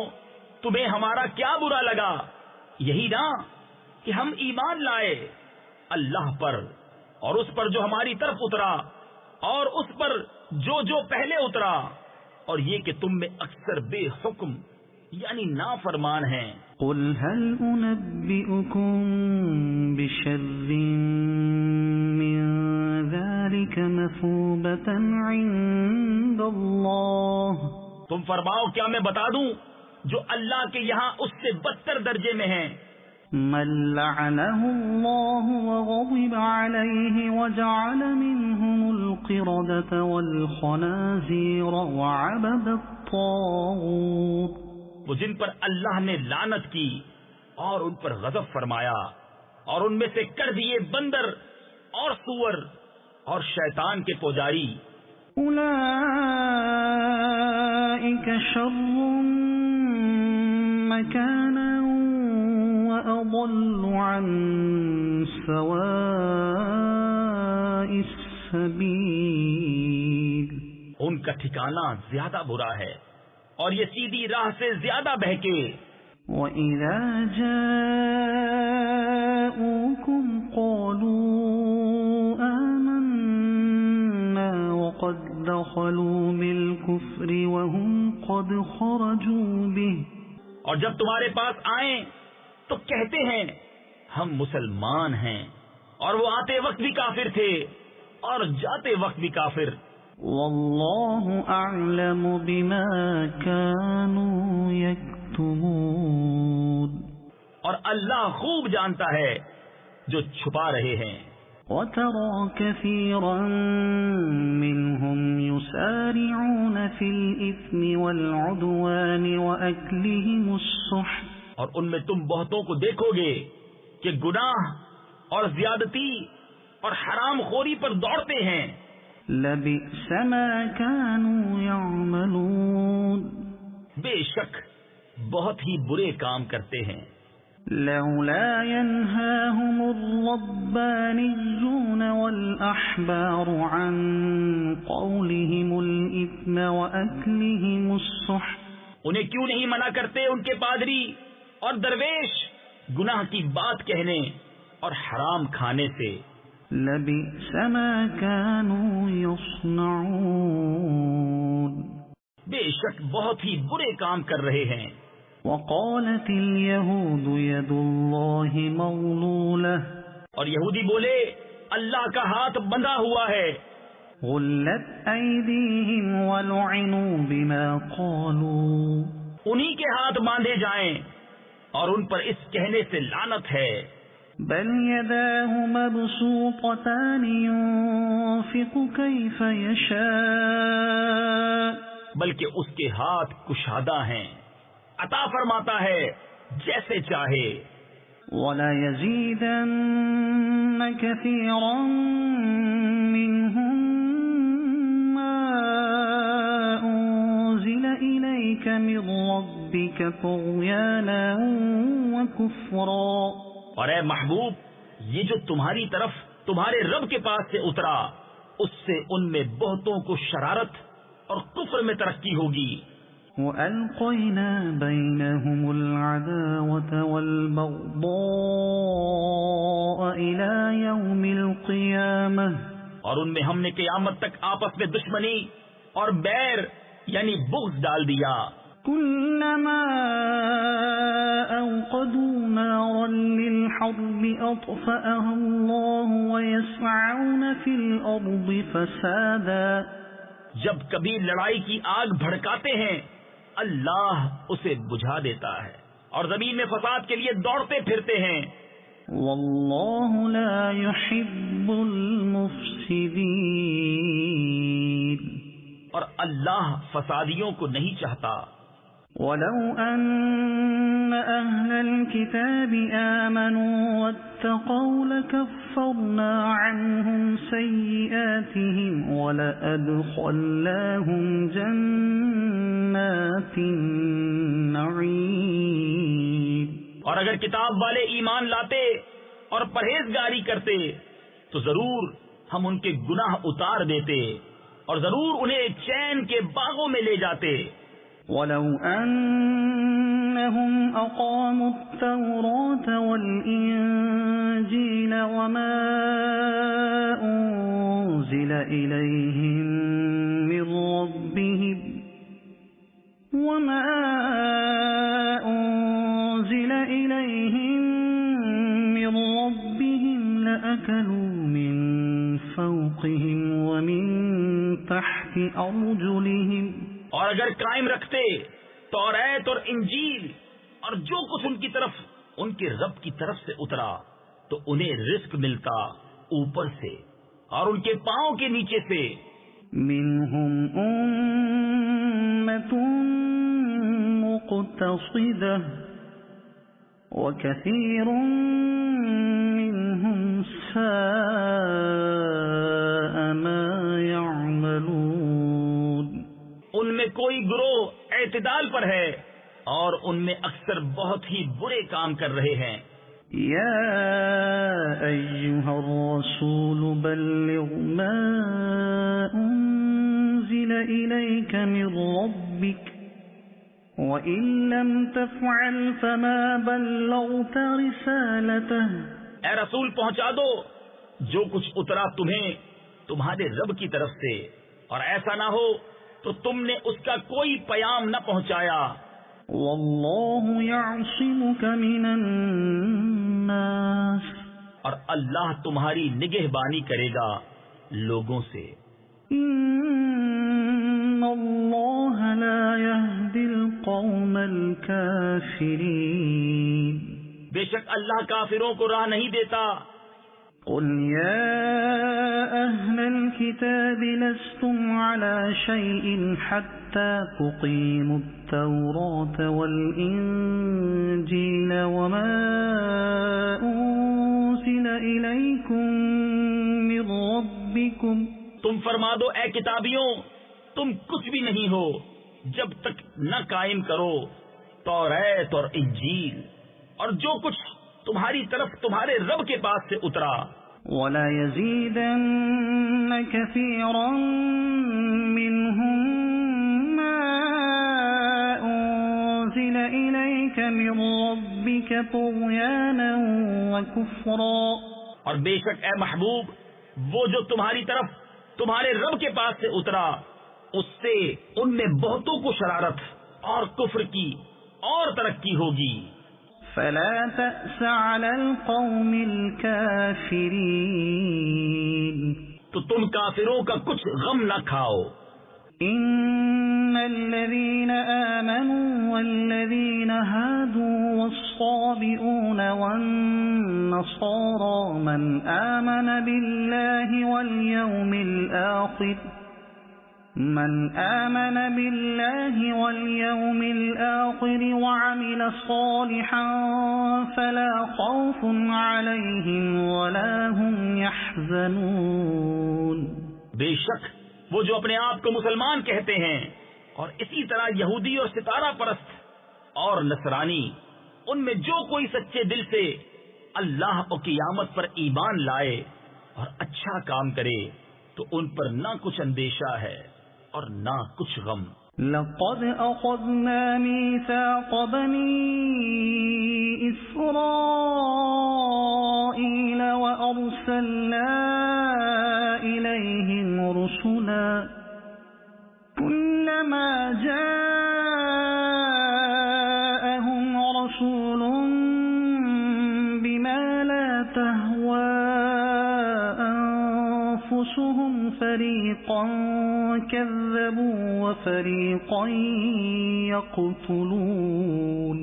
تمہیں ہمارا کیا برا لگا؟ یہی نا کہ ہم ایمان لائے اللہ پر اور اس پر جو ہماری طرف اترا اور اس پر جو پہلے اترا، اور یہ کہ تم میں اکثر بے حکم یعنی نافرمان ہیں. قل هل أنبئكم بشر من ذلك مثوبة عند الله. تم فرماؤ کیا میں بتا دوں جو اللہ کے یہاں اس سے بدتر درجے میں ہیں؟ من لعنه الله وغضب عليه وجعل منهم القردة والخنازير وعبد الطاغوت. وہ جن پر اللہ نے لعنت کی اور ان پر غضب فرمایا اور ان میں سے کر دیے بندر اور سور اور شیطان کے پجاری. اولئک شر مکانا وأضل عن سواء السبیل. ان کا ٹھکانہ زیادہ برا ہے اور یہ سیدھی راہ سے زیادہ بہکے. وَإِذَا جَاءُوكُمْ قَالُوا آمَنَّا وَقَدْ دَخَلُوا بِالْكُفْرِ وَهُمْ قَدْ خَرَجُوا بِهِ. اور جب تمہارے پاس آئیں تو کہتے ہیں ہم مسلمان ہیں، اور وہ آتے وقت بھی کافر تھے اور جاتے وقت بھی کافر، واللہ اعلم بما كانوا يكتمون، اور اللہ خوب جانتا ہے جو چھپا رہے ہیں۔ وترى كثيرا منهم يسارعون في الإثم والعدوان وأكلهم السحت، اور ان میں تم بہتوں کو دیکھو گے کہ گناہ اور زیادتی اور حرام خوری پر دوڑتے ہیں۔ لبئس ما كانوا يعملون، بے شک بہت ہی برے کام کرتے ہیں۔ لولا ينهاهم الربانيون والأحبار عن قولهم الإثم وأكلهم السحت، انہیں کیوں نہیں منع کرتے ان کے پادری اور درویش گناہ کی بات کہنے اور حرام کھانے سے؟ لبئس ما كانوا يصنعون، بے شک بہت ہی برے کام کر رہے ہیں۔ وقالت اليهود يد الله مغلولة، اور یہودی بولے اللہ کا ہاتھ بندھا ہوا ہے۔ غلت أيديهم ولعنوا بما قالوا، انہی کے ہاتھ باندھے جائیں اور ان پر اس کہنے سے لعنت ہے۔ بل يداه مبسوطتان ينفق كيف يشاء، بلکہ اس کے ہاتھ کشادہ ہیں، عطا فرماتا ہے جیسے چاہے۔ وَلَيَزِيدَنَّ كَثِيرًا مِّنْهُم مَّا أُنزِلَ إِلَيْكَ مِن رَّبِّكَ طُغْيَانًا وَكُفْرًا، اور اے محبوب، یہ جو تمہاری طرف تمہارے رب کے پاس سے اترا، اس سے ان میں بہتوں کو شرارت اور کفر میں ترقی ہوگی۔ وَأَلْقَيْنَا بَيْنَهُمُ الْعَدَاوَةَ وَالْبَغْضَاءَ إِلَى يَوْمِ الْقِيَامَةِ، اور ان میں ہم نے قیامت تک آپس میں دشمنی اور بیر یعنی بغض ڈال دیا۔ كُلَّمَا أَوْقَدُوا نَارًا لِلْحَرْبِ أَطْفَأَهَا اللَّهُ وَيَسْعَوْنَ فِي الْأَرْضِ فَسَادًا، جب کبھی لڑائی کی آگ بھڑکاتے ہیں اللہ اسے بجھا دیتا ہے اور زمین میں فساد کے لیے دوڑتے پھرتے ہیں۔ واللہ لا يحب المفسدین، اور اللہ فسادیوں کو نہیں چاہتا۔ ولو ان اہل الكتاب آمنوا واتقوا لكفرنا عنهم سیئاتهم ولأدخلناهم جنات النعیم، اور اگر کتاب والے ایمان لاتے اور پرہیزگاری کرتے تو ضرور ہم ان کے گناہ اتار دیتے اور ضرور انہیں چین کے باغوں میں لے جاتے۔ وَلَوْ أَنَّهُمْ أَقَامُوا التَّوْرَاةَ وَالْإِنجِيلَ وَمَا أُنزِلَ إِلَيْهِم مِّن رَّبِّهِمْ لَأَكَلُوا مِن فَوْقِهِمْ وَمِن تَحْتِ أَرْجُلِهِمْ، اور اگر قائم رکھتے توریت اور انجیل اور جو کچھ ان کی طرف ان کے رب کی طرف سے اترا تو انہیں رزق ملتا اوپر سے اور ان کے پاؤں کے نیچے سے۔ منهم أمة مقتصدة وكثير منهم ساء ما يعملون، ان میں کوئی گروہ اعتدال پر ہے اور ان میں اکثر بہت ہی برے کام کر رہے ہیں۔ یا ایھا الرسول بلغ ما انزل الیک من ربک وَإِن لَّمْ تَفْعَلْ فَمَا بَلَّغْتَ رِسَالَتَهُ، اے رسول پہنچا دو جو کچھ اترا تمہیں تمہارے رب کی طرف سے، اور ایسا نہ ہو تو تم نے اس کا کوئی پیام نہ پہنچایا۔ وَاللَّهُ يَعْصِمُكَ مِنَ النَّاسِ، اور اللہ تمہاری نگہبانی کرے گا لوگوں سے۔ إن الله لا يهدي القوم الكافرين. بے شک اللہ کافروں کو راہ نہیں دیتا. قل يا أهل الكتاب لستم على شيء حتى تقيموا التوراة والإنجيل وما أنزل إليكم من ربكم. تم فرما دو اے کتابیوں تم کچھ بھی نہیں ہو جب تک نہ قائم کرو توریت اور انجیل اور جو کچھ تمہاری طرف تمہارے رب کے پاس سے اترا. وَلَا يَزِيدَنَّ كَثِيرًا مِّنْهُمْ مَا أُنزِلَ إِلَيْكَ مِن رَّبِّكَ طُغْيَانًا وَكُفْرًا. اور بے شک اے محبوب وہ جو تمہاری طرف تمہارے رب کے پاس سے اترا اس سے ان میں بہتوں کو شرارت اور کفر کی اور ترقی ہوگی. فلا تأس على القوم الكافرين. تو تم کافروں کا کچھ غم نہ کھاؤ. إن الذين آمنوا والذين هادوا والصابئون والنصارى من آمن بالله واليوم الآخر وعمل صالحا فلا خوف عليهم ولا هم يحزنون. بے شک وہ جو اپنے آپ کو مسلمان کہتے ہیں اور اسی طرح یہودی اور ستارہ پرست اور نصرانی ان میں جو کوئی سچے دل سے اللہ اور قیامت پر ایمان لائے اور اچھا کام کرے تو ان پر نہ کچھ اندیشہ ہے اور نہ کچھ غم. لقد أخذنا ميثاق بني إسرائيل وأرسلنا إليهم رسلا كلما جاءهم رسول بما لا تهوى أنفسهم فريقا كذبوا وفريقا يقتلون.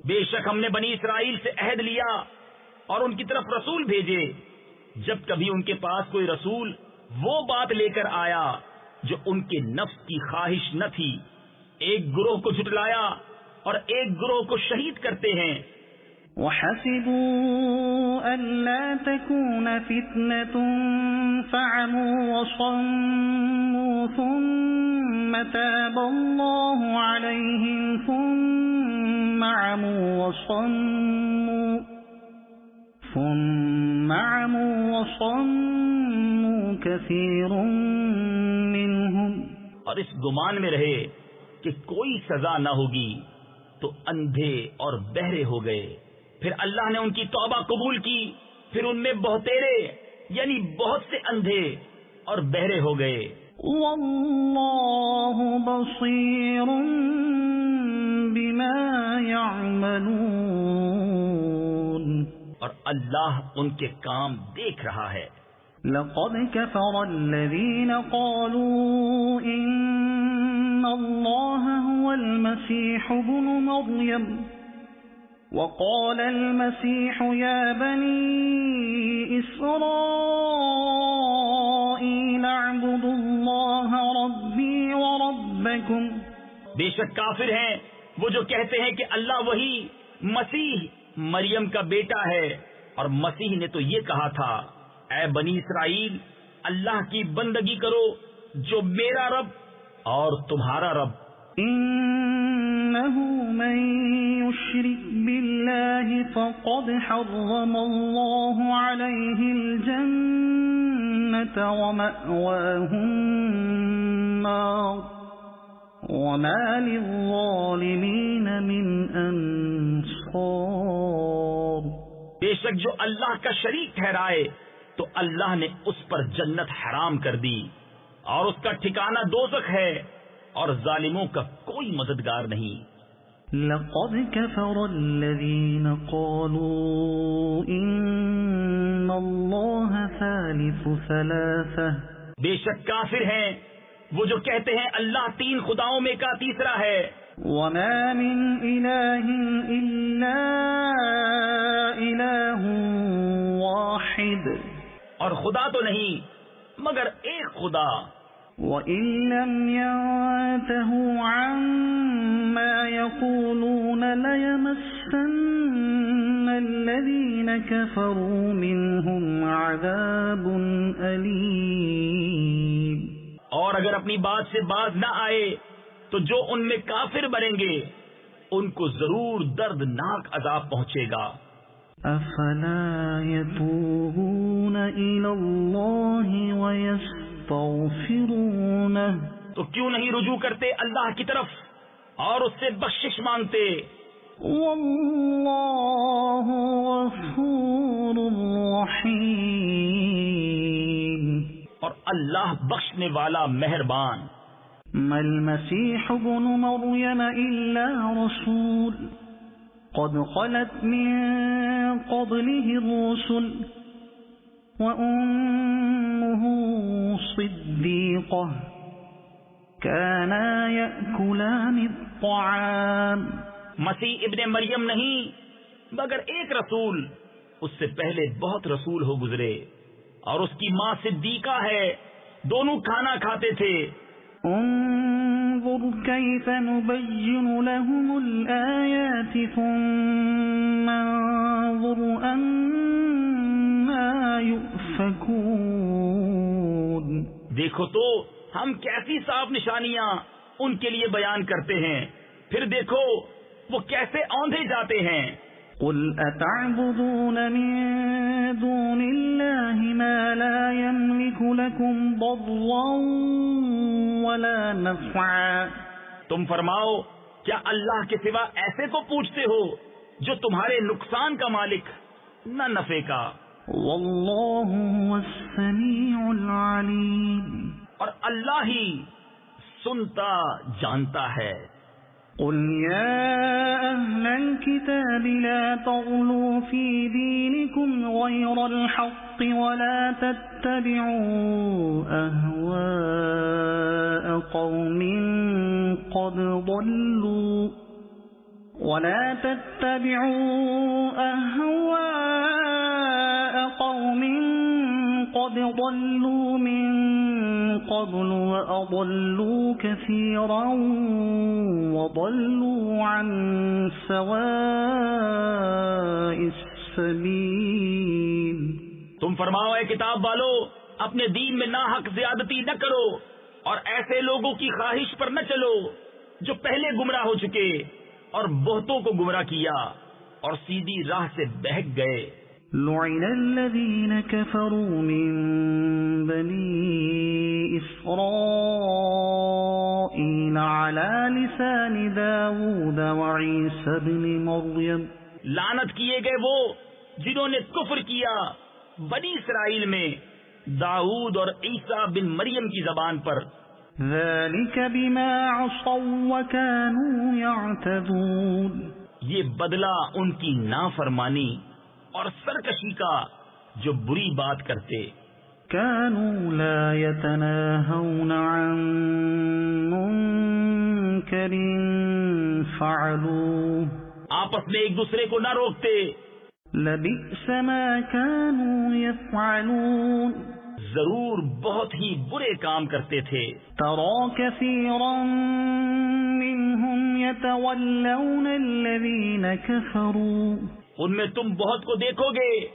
بے شک ہم نے بنی اسرائیل سے عہد لیا اور ان کی طرف رسول بھیجے جب کبھی ان کے پاس کوئی رسول وہ بات لے کر آیا جو ان کے نفس کی خواہش نہ تھی ایک گروہ کو جھٹلایا اور ایک گروہ کو شہید کرتے ہیں. وَحَسِبُوا أَلَّا تَكُونَ فِتْنَةٌ فَعَمُوا وَصَمُّوا ثُمَّ تَابَ اللَّهُ عَلَيْهِمْ ثُمَّ عَمُوا وَصَمُّوا كَثِيرٌ مِّنْهُمْ. اور اس گمان میں رہے کہ کوئی سزا نہ ہوگی تو اندھے اور بہرے ہو گئے. پھر اللہ نے ان کی توبہ قبول کی پھر ان میں بہتیرے یعنی بہت سے اندھے اور بہرے ہو گئے. واللہ بصیر بما يعملون. اور اللہ ان کے کام دیکھ رہا ہے. لقد كفر الذين قالوا إن الله هو المسيح ابن مريم وقال المسيح يا بني إسرائيل اعبدوا الله ربي وربكم. بے شک کافر ہیں وہ جو کہتے ہیں کہ اللہ وہی مسیح مریم کا بیٹا ہے اور مسیح نے تو یہ کہا تھا اے بنی اسرائیل اللہ کی بندگی کرو جو میرا رب اور تمہارا رب. إنه من يشرك بالله فقد حرم الله عليه الجنة ومأواه النار وما للظالمين من أنصار. بے شک جو اللہ کا شریک ٹھہرائے تو اللہ نے اس پر جنت حرام کر دی اور اس کا ٹھکانہ دوزخ ہے اور ظالموں کا کوئی مددگار نہیں. لقد كفر الذين قالوا إن الله ثالث ثلاثة بے شک کافر ہیں وہ جو کہتے ہیں اللہ تین خداؤں میں کا تیسرا ہے. وَمَا مِنْ إِلَٰهٍ إِلَّا إِلَٰهٌ وَاحِدٌ اور خدا تو نہیں مگر ایک خدا. وَإِن لَّمْ يَنتَهُوا عَمَّا يَقُولُونَ لَيَمَسَّنَّ الَّذِينَ كَفَرُوا مِنْهُمْ عَذَابٌ أَلِيمٌ. اور اگر اپنی بات سے باز نہ آئے تو جو ان میں کافر بنیں گے ان کو ضرور دردناک عذاب پہنچے گا. أَفَلَا يَتُوبُونَ إِلَى اللَّهِ وَيَسْتَغْفِرُونَهُ تو کیوں نہیں رجوع کرتے اللہ کی طرف اور اس سے بخشش مانگتے. وَاللَّهُ غَفُورٌ رَّحِيمٌ اور اللہ بخشنے والا مہربان. مَا الْمَسِيحُ ابْنُ مَرْيَمَ إِلَّا رَسُولٌ قَدْ خَلَتْ مِن قَبْلِهِ الرُّسُلُ وَأُمُّهُ صِدِّيقَةٌ كَانَا يَأْكُلَانِ الطَّعَامَ. مسیح ابن مریم نہیں مگر ایک رسول، اس سے پہلے بہت رسول ہو گزرے اور اس کی ماں صدیقہ ہے، دونوں کھانا کھاتے تھے. انظر كيف نبين لهم الآيات ثم انظر أنا يؤفكون. دیکھو تو ہم کیسی صاف نشانیاں ان کے لیے بیان کرتے ہیں، پھر دیکھو وہ کیسے اوندھے جاتے ہیں. قل أتعبدون من دون الله ما لا يملك لكم ضرا ولا نفعا. تم فرماؤ کیا اللہ کے سوا ایسے کو پوچھتے ہو جو تمہارے نقصان کا مالک نہ نفع کا. والله هو السميع العليم اور اللہ ہی سنتا جانتا ہے. قل يا أهل الكتاب لا تغلوا في دينكم غير الحق ولا تتبعوا أهواء قوم قد ضلوا من قبل وأضلوا كثيرا وضلوا عن سواء السبيل. تم فرماؤ اے کتاب والو اپنے دین میں ناحق زیادتی نہ کرو اور ایسے لوگوں کی خواہش پر نہ چلو جو پہلے گمراہ ہو چکے اور بہتوں کو گمراہ کیا اور سیدھی راہ سے بہک گئے. لعن الذين كفروا من بني إسرائيل على لسان داود وعيسى بن مريم. لعنت کیے گئے وہ جنہوں نے کفر کیا بنی اسرائیل میں داؤد اور عیسیٰ بن مریم کی زبان پر. ذلك بما عصوا وكانوا يعتدون. یہ بدلہ ان کی نافرمانی اور سرکشی کا جو بری بات کرتے. كانوا لا يتناهون عن منكر فعلوه. آپس میں ایک دوسرے کو نہ روکتے. لبئس ما كانوا يفعلون. ضرور بہت ہی برے کام کرتے تھے. ترى كثيرا منهم يتولون الذين كفروا. ان میں تم بہت کو دیکھو گے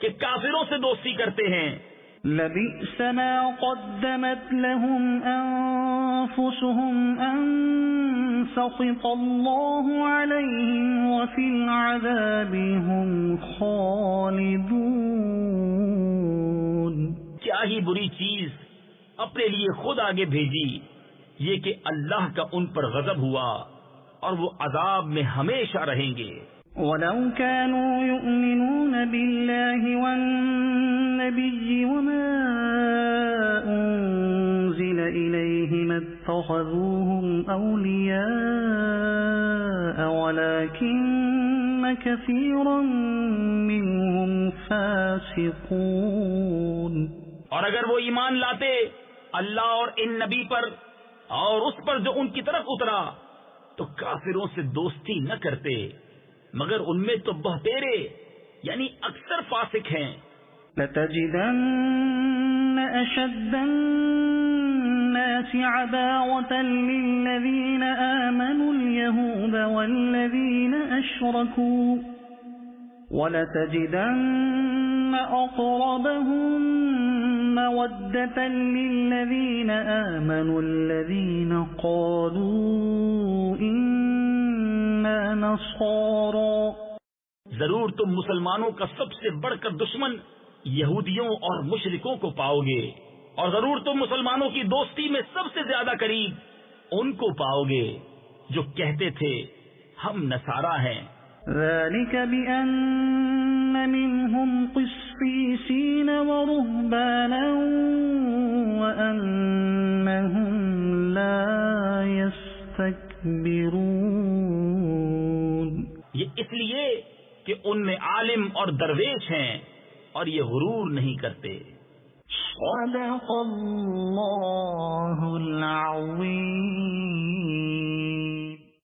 کہ کافروں سے دوستی کرتے ہیں. لبئس ما قدمت لهم أنفسهم أن سخط الله عليهم وفي العذاب هم خالدون. کیا ہی بری چیز اپنے لیے خود آگے بھیجی، یہ کہ اللہ کا ان پر غضب ہوا اور وہ عذاب میں ہمیشہ رہیں گے. وَلَوْ كَانُوا يُؤْمِنُونَ بِاللَّهِ وَالنَّبِيِّ وَمَا أُنزِلَ إِلَيْهِ مَا اتَّخَذُوهُمْ أَوْلِيَاءَ وَلَكِنَّ كَثِيرًا مِّنْهُمْ فَاسِقُونَ. اور اگر وہ ایمان لاتے اللہ اور ان نبی پر اور اس پر جو ان کی طرف اترا تو کافروں سے دوستی نہ کرتے مگر ان میں تو بہتیرے یعنی اکثر فاسق ہیں. لَتَجِدَنَّ أَشَدَّ النَّاسِ عَدَاوَةً لِّلَّذِينَ آمَنُوا الْيَهُودَ وَالَّذِينَ أَشْرَكُوا وَلَتَجِدَنَّ أَقْرَبَهُم مَّوَدَّةً لِّلَّذِينَ آمَنُوا الَّذِينَ قَالُوا إِنَّا نَصَارَىٰ. ضرور تم مسلمانوں کا سب سے بڑھ کر دشمن یہودیوں اور مشرکوں کو پاؤ گے اور ضرور تم مسلمانوں کی دوستی میں سب سے زیادہ قریب ان کو پاؤ گے جو کہتے تھے ہم نصارا ہیں. ذَلِكَ بِأَنَّ مِنْهُمْ قِسِّيسِينَ وَرُهْبَانًا وَأَنَّهُمْ لَا يَسْتَكْبِرُونَ. یہ اس لیے کہ ان میں عالم اور درویش ہیں اور یہ غرور نہیں کرتے. صدق اللہ العظیم.